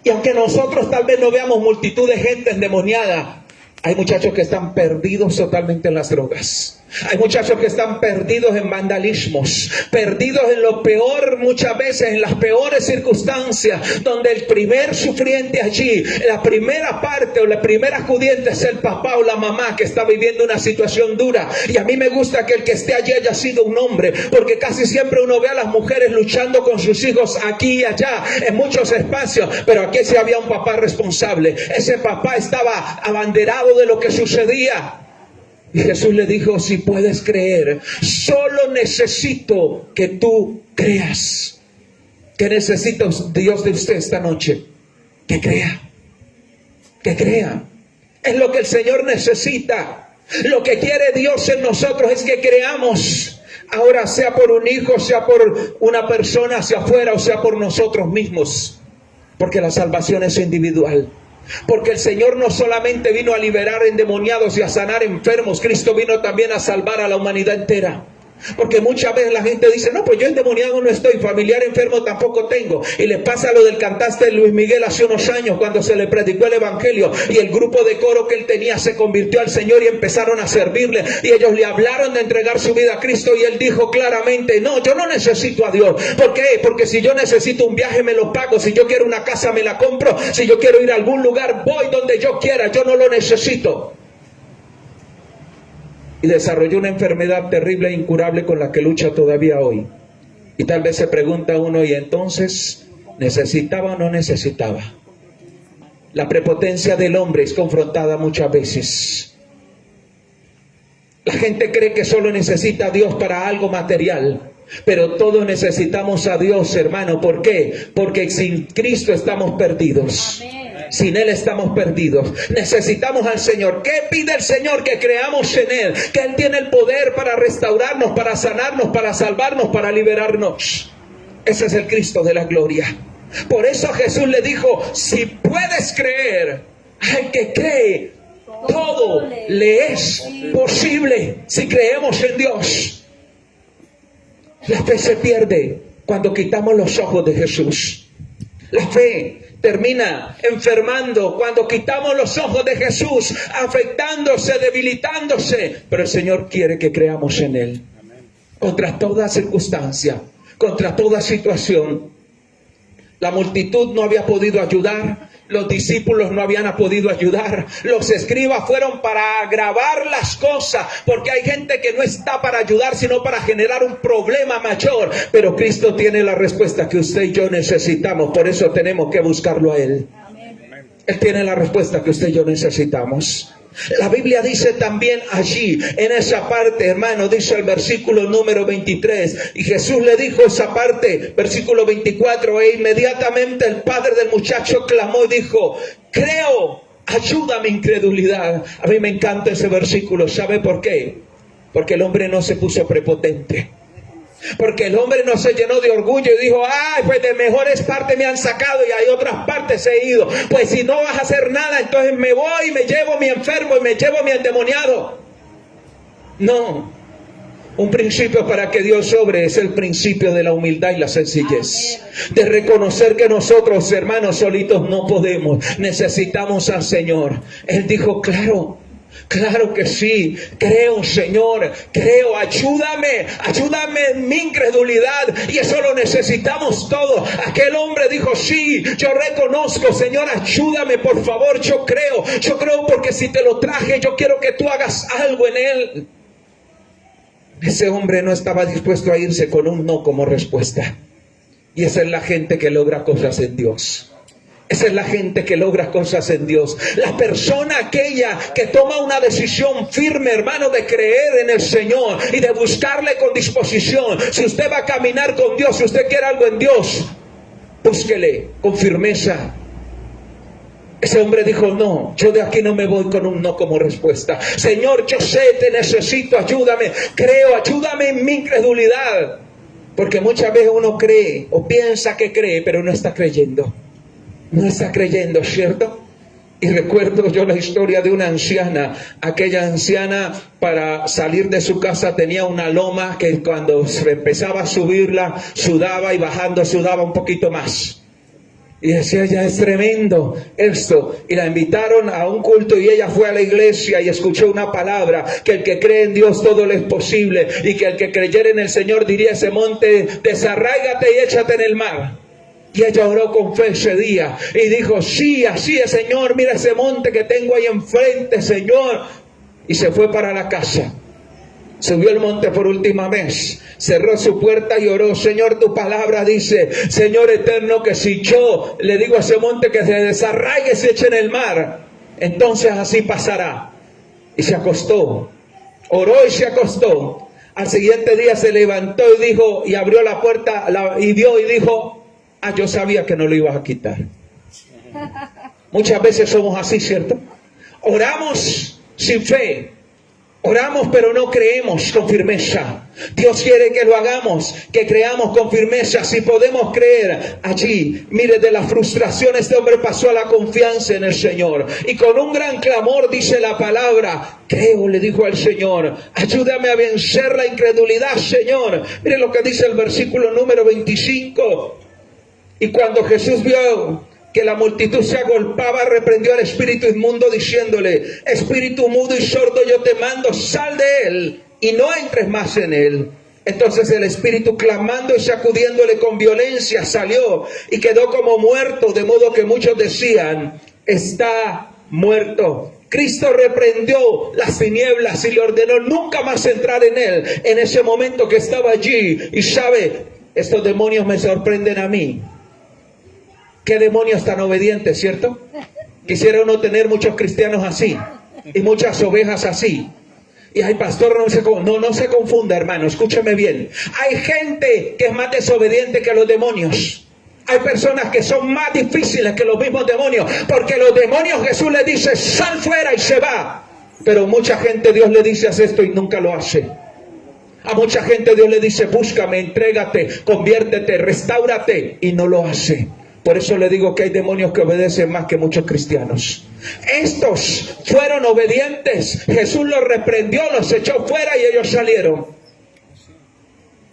Y aunque nosotros tal vez no veamos multitud de gente endemoniada, Hay muchachos que están perdidos totalmente en las drogas. Hay muchachos que están perdidos en vandalismos, perdidos en lo peor, muchas veces en las peores circunstancias, donde el primer sufriente allí, la primera parte o la primera acudiente es el papá o la mamá que está viviendo una situación dura. Y a mí me gusta que el que esté allí haya sido un hombre, porque casi siempre uno ve a las mujeres luchando con sus hijos aquí y allá, en muchos espacios, pero aquí sí había un papá responsable. Ese papá estaba abanderado de lo que sucedía. Y Jesús le dijo, si puedes creer, solo necesito que tú creas. ¿Qué necesita Dios de usted esta noche? Que crea. Que crea. Es lo que el Señor necesita. Lo que quiere Dios en nosotros es que creamos. Ahora sea por un hijo, sea por una persona hacia afuera o sea por nosotros mismos. Porque la salvación es individual. Porque el Señor no solamente vino a liberar endemoniados y a sanar enfermos, Cristo vino también a salvar a la humanidad entera. Porque muchas veces la gente dice, no, pues yo endemoniado no estoy, familiar enfermo tampoco tengo. Y le pasa lo del cantante Luis Miguel hace unos años cuando se le predicó el evangelio y el grupo de coro que él tenía se convirtió al Señor y empezaron a servirle. Y ellos le hablaron de entregar su vida a Cristo y él dijo claramente, no, yo no necesito a Dios. ¿Por qué? Porque si yo necesito un viaje me lo pago, si yo quiero una casa me la compro, si yo quiero ir a algún lugar voy donde yo quiera, yo no lo necesito. Y desarrolló una enfermedad terrible e incurable con la que lucha todavía hoy. Y tal vez se pregunta uno, ¿y entonces necesitaba o no necesitaba? La prepotencia del hombre es confrontada muchas veces. La gente cree que solo necesita a Dios para algo material. Pero todos necesitamos a Dios, hermano. ¿Por qué? Porque sin Cristo estamos perdidos. Sin Él estamos perdidos. Necesitamos al Señor. ¿Qué pide el Señor? Que creamos en Él. Que Él tiene el poder para restaurarnos, para sanarnos, para salvarnos, para liberarnos. Ese es el Cristo de la gloria. Por eso Jesús le dijo, si puedes creer, al que cree, todo le es posible. Si creemos en Dios. La fe se pierde cuando quitamos los ojos de Jesús. La fe termina enfermando cuando quitamos los ojos de Jesús, afectándose, debilitándose. Pero el Señor quiere que creamos en Él. Contra toda circunstancia, contra toda situación. La multitud no había podido ayudar. Los discípulos no habían podido ayudar. Los escribas fueron para agravar las cosas, porque hay gente que no está para ayudar, sino para generar un problema mayor. Pero Cristo tiene la respuesta que usted y yo necesitamos. Por eso tenemos que buscarlo a Él. Él tiene la respuesta que usted y yo necesitamos. La Biblia dice también allí, en esa parte, hermano, dice el versículo número 23, y Jesús le dijo esa parte, versículo 24, e inmediatamente el padre del muchacho clamó y dijo, creo, ayuda mi incredulidad. A mí me encanta ese versículo, ¿sabe por qué? Porque el hombre no se puso prepotente. Porque el hombre no se llenó de orgullo y dijo, ay, pues de mejores partes me han sacado y hay otras partes he ido. Pues si no vas a hacer nada, entonces me voy y me llevo mi enfermo y me llevo mi endemoniado. No. Un principio para que Dios obre es el principio de la humildad y la sencillez. De reconocer que nosotros, hermanos, solitos no podemos. Necesitamos al Señor. Él dijo, claro. Claro que sí, creo, Señor, creo, ayúdame en mi incredulidad, y eso lo necesitamos todos. Aquel hombre dijo, sí, yo reconozco, Señor, ayúdame, por favor, yo creo porque si te lo traje, yo quiero que tú hagas algo en él. Ese hombre no estaba dispuesto a irse con un no como respuesta, y esa es la gente que logra cosas en Dios. Esa es la gente que logra cosas en Dios. La persona aquella que toma una decisión firme, hermano, de creer en el Señor y de buscarle con disposición. Si usted va a caminar con Dios, si usted quiere algo en Dios, búsquele con firmeza. Ese hombre dijo, no, yo de aquí no me voy con un no como respuesta. Señor, yo sé, te necesito, ayúdame, creo, ayúdame en mi incredulidad. Porque muchas veces uno cree o piensa que cree, pero no está creyendo. No está creyendo, ¿cierto? Y recuerdo yo la historia de una anciana. Aquella anciana, para salir de su casa, tenía una loma que cuando se empezaba a subirla, sudaba, y bajando sudaba un poquito más. Y decía, ella es tremendo esto. Y la invitaron a un culto y ella fue a la iglesia y escuchó una palabra, que el que cree en Dios todo le es posible, y que el que creyera en el Señor diría a ese monte, desarráigate y échate en el mar. Y ella oró con fe ese día y dijo, sí, así es, Señor, mira ese monte que tengo ahí enfrente, Señor. Y se fue para la casa. Subió el monte por última vez, cerró su puerta y oró, Señor, tu palabra dice, Señor eterno, que si yo le digo a ese monte que se desarraigue y se eche en el mar, entonces así pasará. Y se acostó, oró y se acostó. Al siguiente día se levantó y dijo, y abrió la puerta y vio y dijo, ah, yo sabía que no lo ibas a quitar. Muchas veces somos así, ¿cierto? Oramos sin fe. Oramos pero no creemos con firmeza. Dios quiere que lo hagamos, que creamos con firmeza. Si podemos creer allí, mire, de la frustración este hombre pasó a la confianza en el Señor. Y con un gran clamor dice la palabra, creo, le dijo al Señor, ayúdame a vencer la incredulidad, Señor. Mire lo que dice el versículo número 25. Y cuando Jesús vio que la multitud se agolpaba, reprendió al espíritu inmundo diciéndole, espíritu mudo y sordo, yo te mando, sal de él y no entres más en él. Entonces el espíritu, clamando y sacudiéndole con violencia, salió y quedó como muerto, de modo que muchos decían, está muerto. Cristo reprendió las tinieblas y le ordenó nunca más entrar en él. En ese momento que estaba allí, y sabe, estos demonios me sorprenden a mí. Qué demonios tan obedientes, ¿cierto? Quisiera uno tener muchos cristianos así y muchas ovejas así. Y ay, pastor, no se confunda, hermano, escúcheme bien. Hay gente que es más desobediente que los demonios. Hay personas que son más difíciles que los mismos demonios, porque los demonios Jesús les dice, sal fuera, y se va. Pero mucha gente Dios le dice, haz esto, y nunca lo hace. A mucha gente Dios le dice, búscame, entrégate, conviértete, restáurate, y no lo hace. Por eso le digo que hay demonios que obedecen más que muchos cristianos. Estos fueron obedientes. Jesús los reprendió, los echó fuera y ellos salieron.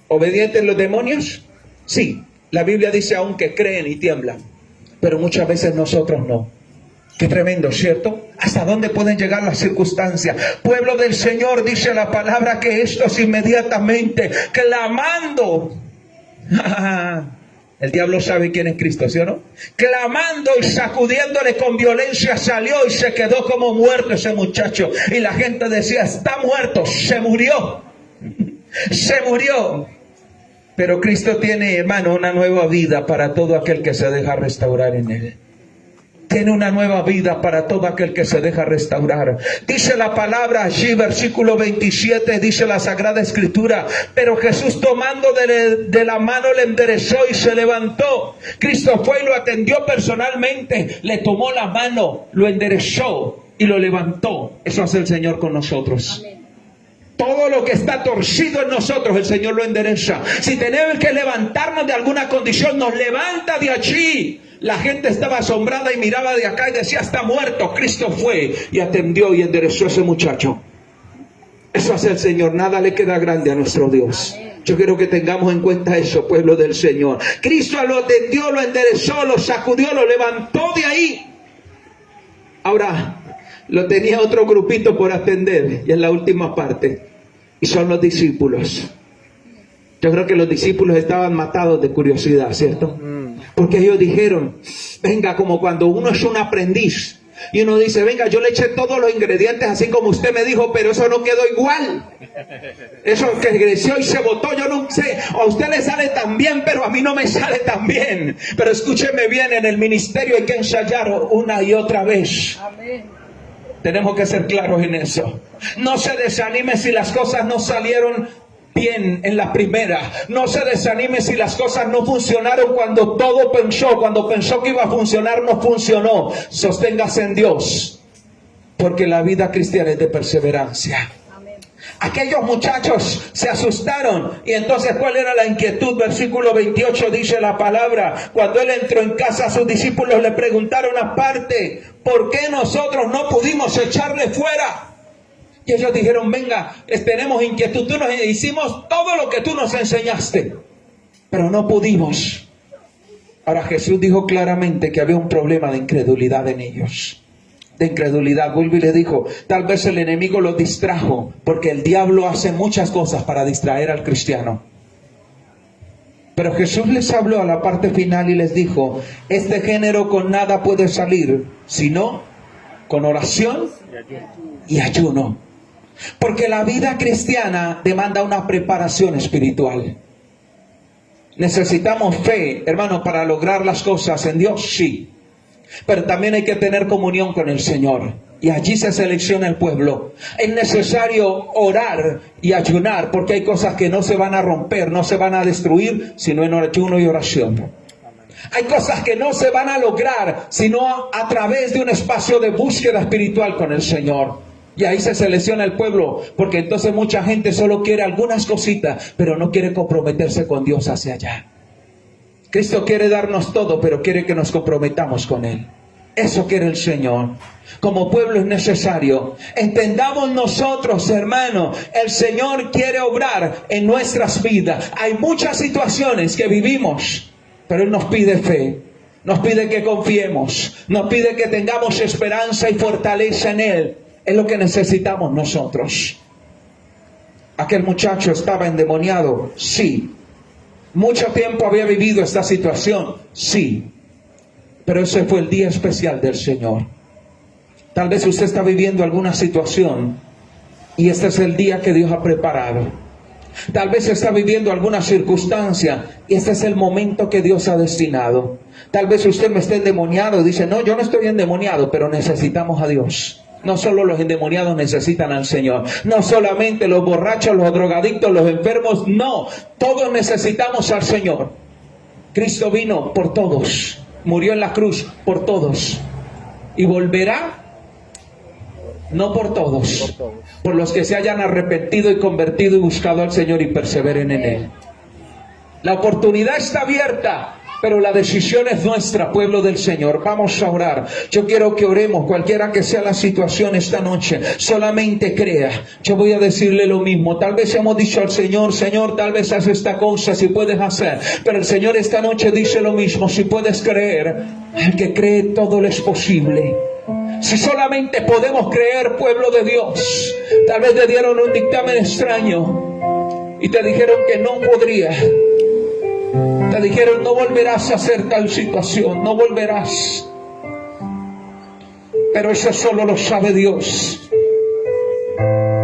¿Obedientes los demonios? Sí. La Biblia dice aún que creen y tiemblan. Pero muchas veces nosotros no. Qué tremendo, ¿cierto? ¿Hasta dónde pueden llegar las circunstancias? Pueblo del Señor, dice la palabra, que estos inmediatamente clamando... El diablo sabe quién es Cristo, ¿sí o no? Clamando y sacudiéndole con violencia salió y se quedó como muerto ese muchacho. Y la gente decía, está muerto, se murió. Se murió. Pero Cristo tiene, hermano, una nueva vida para todo aquel que se deja restaurar en él. Tiene una nueva vida para todo aquel que se deja restaurar. Dice la palabra allí, versículo 27, dice la Sagrada Escritura, pero Jesús tomando de la mano le enderezó y se levantó. Cristo fue y lo atendió personalmente, le tomó la mano, lo enderezó y lo levantó. Eso hace el Señor con nosotros. Amén. Todo lo que está torcido en nosotros, el Señor lo endereza. Si tenemos que levantarnos de alguna condición, nos levanta de allí. La gente estaba asombrada y miraba de acá y decía, está muerto. Cristo fue y atendió y enderezó a ese muchacho. Eso hace el Señor. Nada le queda grande a nuestro Dios. Yo quiero que tengamos en cuenta eso, pueblo del Señor. Cristo lo atendió, lo enderezó, lo sacudió, lo levantó de ahí. Ahora, lo tenía otro grupito por atender, y en la última parte, y son los discípulos. Yo creo que los discípulos estaban matados de curiosidad, ¿cierto? Porque ellos dijeron, venga, como cuando uno es un aprendiz y uno dice, venga, yo le eché todos los ingredientes así como usted me dijo, pero eso no quedó igual. Eso que creció y se botó, yo no sé, a usted le sale tan bien, pero a mí no me sale tan bien. Pero escúcheme bien, en el ministerio hay que ensayar una y otra vez. Amén. Tenemos que ser claros en eso. No se desanime si las cosas no salieron bien en la primera. No se desanime si las cosas no funcionaron cuando pensó que iba a funcionar, no funcionó. Sosténgase en Dios, porque la vida cristiana es de perseverancia. Aquellos muchachos se asustaron. Y entonces, ¿cuál era la inquietud? Versículo 28 dice la palabra, cuando él entró en casa, sus discípulos le preguntaron aparte, ¿por qué nosotros no pudimos echarle fuera? Y ellos dijeron, venga, tenemos inquietud, hicimos todo lo que tú nos enseñaste, pero no pudimos. Ahora Jesús dijo claramente que había un problema de incredulidad en ellos. De incredulidad. Vuelve y le dijo, tal vez el enemigo los distrajo, porque el diablo hace muchas cosas para distraer al cristiano. Pero Jesús les habló a la parte final y les dijo, este género con nada puede salir, sino con oración y ayuno. Porque la vida cristiana demanda una preparación espiritual. Necesitamos fe, hermano, para lograr las cosas en Dios, sí. Pero también hay que tener comunión con el Señor. Y allí se selecciona el pueblo. Es necesario orar y ayunar, porque hay cosas que no se van a romper, no se van a destruir, sino en ayuno y oración. Hay cosas que no se van a lograr, sino a través de un espacio de búsqueda espiritual con el Señor. Y ahí se selecciona el pueblo, porque entonces mucha gente solo quiere algunas cositas, pero no quiere comprometerse con Dios hacia allá. Cristo quiere darnos todo, pero quiere que nos comprometamos con Él. Eso quiere el Señor. Como pueblo es necesario. Entendamos nosotros, hermano, el Señor quiere obrar en nuestras vidas. Hay muchas situaciones que vivimos, pero Él nos pide fe. Nos pide que confiemos. Nos pide que tengamos esperanza y fortaleza en Él. Es lo que necesitamos nosotros. ¿Aquel muchacho estaba endemoniado? Sí. ¿Mucho tiempo había vivido esta situación? Sí. Pero ese fue el día especial del Señor. Tal vez usted está viviendo alguna situación y este es el día que Dios ha preparado. Tal vez está viviendo alguna circunstancia y este es el momento que Dios ha destinado. Tal vez usted me esté endemoniado y dice, no, yo no estoy endemoniado, pero necesitamos a Dios. No solo los endemoniados necesitan al Señor. No solamente los borrachos, los drogadictos, los enfermos. No, todos necesitamos al Señor. Cristo vino por todos. Murió en la cruz por todos. Y volverá, no por todos, por los que se hayan arrepentido y convertido y buscado al Señor y perseveren en Él. La oportunidad está abierta, pero la decisión es nuestra, pueblo del Señor. Vamos a orar. Yo quiero que oremos, cualquiera que sea la situación esta noche. Solamente crea. Yo voy a decirle lo mismo. Tal vez hemos dicho al Señor, Señor, tal vez haz esta cosa, si puedes hacer. Pero el Señor esta noche dice lo mismo. Si puedes creer, el que cree todo le es posible. Si solamente podemos creer, pueblo de Dios. Tal vez te dieron un dictamen extraño y te dijeron que no podría. Te dijeron, no volverás a hacer tal situación, no volverás. Pero eso solo lo sabe Dios.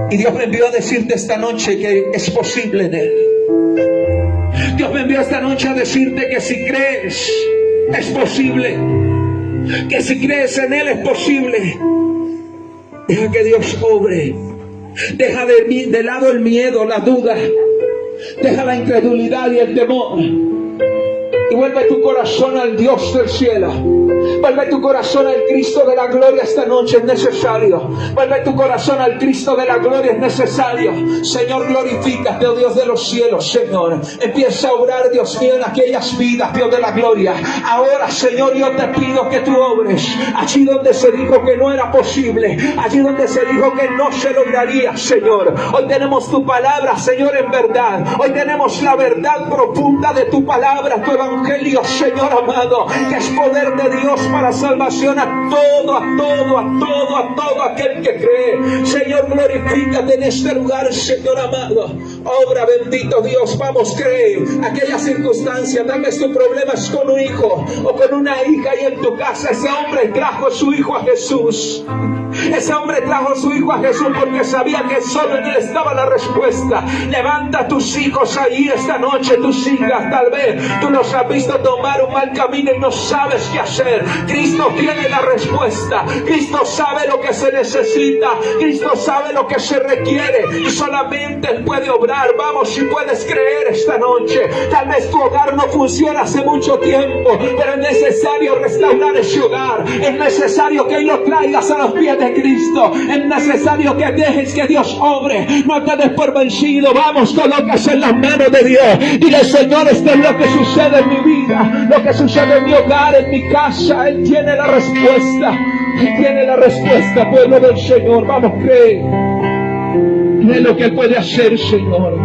Y Dios me envió a decirte esta noche que es posible en Él. Dios me envió esta noche a decirte que si crees, es posible. Que si crees en Él, es posible. Deja que Dios obre. Deja de lado el miedo, la duda. Deja la incredulidad y el temor. Y vuelve tu corazón al Dios del cielo. Vuelve tu corazón al Cristo de la gloria esta noche, es necesario. Vuelve tu corazón al Cristo de la gloria, es necesario. Señor, glorifícate, oh Dios de los cielos, Señor. Empieza a obrar, Dios mío, en aquellas vidas, Dios de la gloria. Ahora, Señor, yo te pido que tú obres. Allí donde se dijo que no era posible, allí donde se dijo que no se lograría, Señor. Hoy tenemos tu palabra, Señor, en verdad. Hoy tenemos la verdad profunda de tu palabra, tu evangelio, Señor amado, que es poder de Dios para salvación a todo aquel que cree. Señor, glorifícate en este lugar, Señor amado. Obra, bendito Dios, vamos, cree. Aquella circunstancia, tal vez tu problema es con un hijo o con una hija y en tu casa ese hombre trajo a su hijo a Jesús. Ese hombre trajo a su hijo a Jesús porque sabía que solo en él estaba la respuesta. Levanta a tus hijos ahí esta noche, tus hijas. Tal vez tú los has visto tomar un mal camino y no sabes qué hacer. Cristo tiene la respuesta. Cristo sabe lo que se necesita. Cristo sabe lo que se requiere y solamente Él puede obrar. Vamos, si puedes creer esta noche. Tal vez tu hogar no funciona hace mucho tiempo, pero es necesario restaurar ese hogar. Es necesario que lo traigas a los pies de Cristo. Es necesario que dejes que Dios obre. No te des por vencido. Vamos, colócase en las manos de Dios. Dile, Señor, esto es lo que sucede en mi vida, lo que sucede en mi hogar, en mi casa. Él tiene la respuesta. Él tiene la respuesta, pueblo del Señor. Vamos, cree. Cree lo que Él puede hacer, Señor.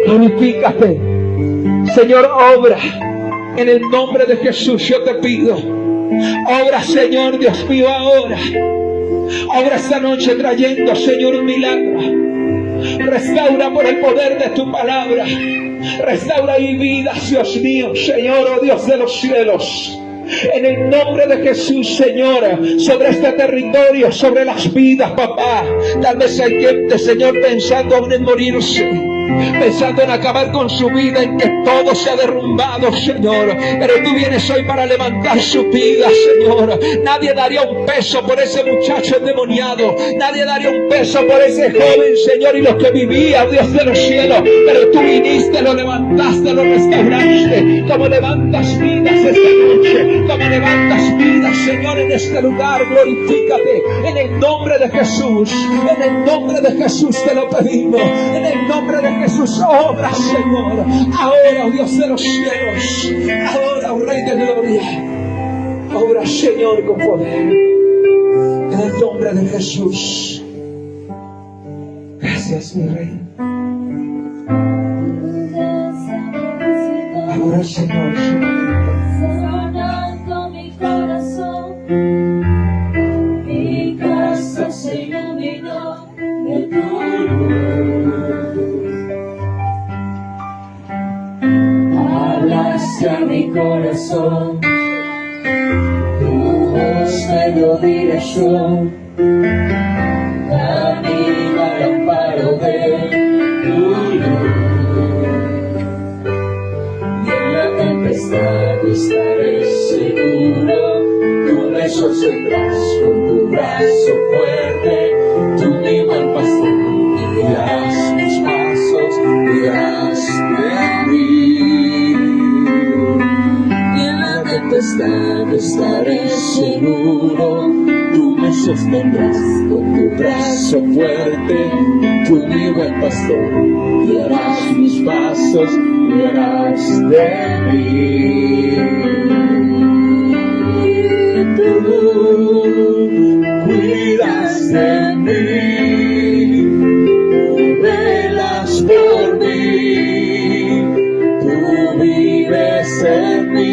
Glorifícate. Señor, obra. En el nombre de Jesús yo te pido, obra, Señor Dios mío, ahora. Obra esta noche trayendo, Señor, un milagro. Restaura por el poder de tu palabra. Restaura mi vida, Dios mío, Señor, oh Dios de los cielos. En el nombre de Jesús, Señor, sobre este territorio, sobre las vidas, papá. Tal vez hay gente, Señor, pensando aún en morirse, pensando en acabar con su vida, en que todo se ha derrumbado, Señor. Pero tú vienes hoy para levantar su vida, Señor. Nadie daría un peso por ese muchacho endemoniado. Nadie daría un peso por ese joven, Señor, y lo que vivía, Dios de los cielos. Pero tú viniste, lo levantaste, lo restauraste. Como levantas vidas esta noche, como levantas vidas, Señor, en este lugar, glorifícate. En el nombre de Jesús, en el nombre de Jesús te lo pedimos. En el nombre de Jesús, obra, Señor. Ahora, oh Dios de los cielos. Ahora, oh Rey de gloria. Obra, Señor, con poder. En el nombre de Jesús. Gracias, mi Rey. Ahora, Señor, Sonando mi corazón se iluminó de tu luz. Hablaste a mi corazón, tu voz me dio dirección, camino al amparo de tu luz. Y en la tempestad estaré seguro, tú me sostendrás con tu brazo fuerte, tú mi buen pastor, guiarás mis pasos, cuidarás de mí. Y en la tempestad estaré seguro, tú me sostendrás con tu brazo fuerte, tú mi buen pastor, guiarás mis pasos, cuidarás de mí. Tú cuidas de mí, tú velas por mí, tú vives en mí.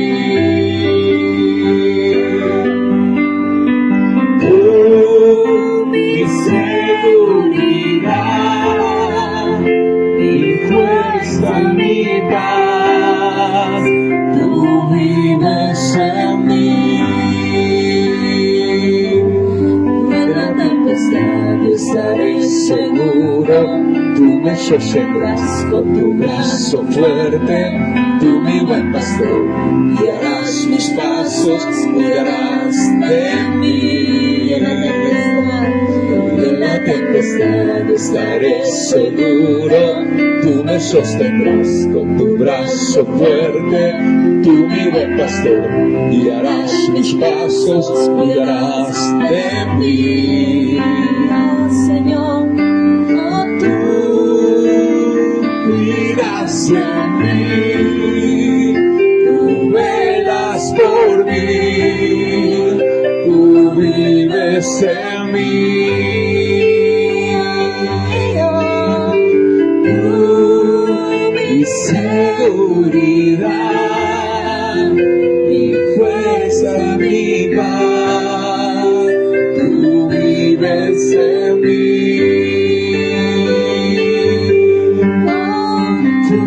Tú mi seguridad, mi fuerza, mi paz, tú vives en mí. Estaré seguro, tú me sostendrás con tu brazo fuerte, tú mi buen pastor, guiarás mis pasos, cuidarás de mí. En la tempestad estaré seguro, tú me sostendrás con tu brazo fuerte, tú mi buen pastor, guiarás mis pasos, cuidarás de mí. Señor, oh, tú cuidas de mí, tú velas por mí, tú vives en mí. Tú mi seguridad, mi fuerza, mi paz, tú vives en mí. Tú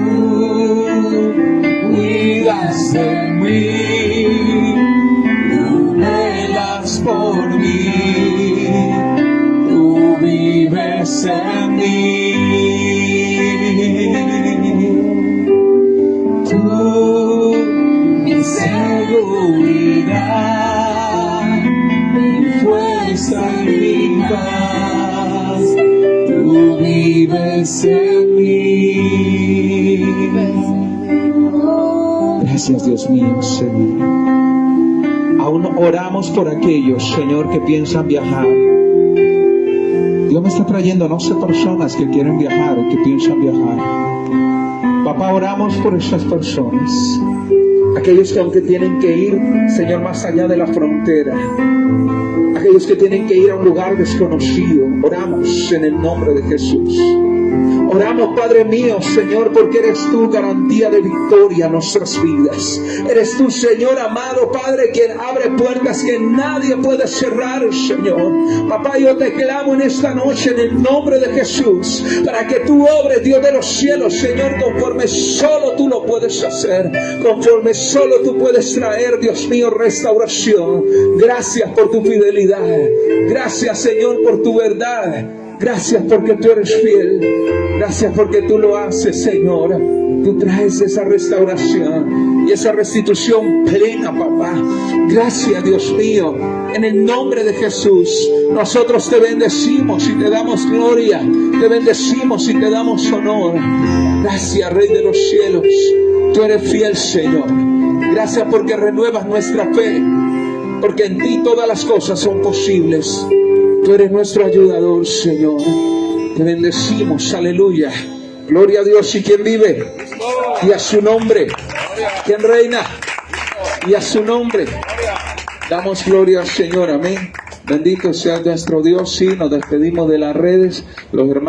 cuidas de mí, tú velas por mí, tú vives en mí. Tú mi seguridad, mi fuerza y mi paz, tú vives en mí. Gracias, Dios mío, Señor. Aún oramos por aquellos, Señor, que piensan viajar. Dios me está trayendo, no sé, personas que quieren viajar, que piensan viajar. Papá, oramos por esas personas. Aquellos que aunque tienen que ir, Señor, más allá de la frontera. Aquellos que tienen que ir a un lugar desconocido. Oramos en el nombre de Jesús. Oramos, Padre mío, Señor, porque eres tú garantía de victoria en nuestras vidas. Eres tú, Señor amado, Padre, quien abre puertas que nadie puede cerrar, Señor. Papá, yo te clamo en esta noche en el nombre de Jesús, para que tú obres, Dios de los cielos, Señor, conforme solo tú lo puedes hacer, conforme solo tú puedes traer, Dios mío, restauración. Gracias por tu fidelidad. Gracias, Señor, por tu verdad. Gracias porque tú eres fiel. Gracias porque tú lo haces, Señor. Tú traes esa restauración y esa restitución plena, papá. Gracias, Dios mío. En el nombre de Jesús, nosotros te bendecimos y te damos gloria. Te bendecimos y te damos honor. Gracias, Rey de los cielos. Tú eres fiel, Señor. Gracias porque renuevas nuestra fe. Porque en ti todas las cosas son posibles. Tú eres nuestro ayudador, Señor. Te bendecimos, aleluya. Gloria a Dios. ¿Y quién vive? Y a su nombre. ¿Quién reina? Y a su nombre. Damos gloria al Señor, amén. Bendito sea nuestro Dios. Sí, nos despedimos de las redes. Los hermanos.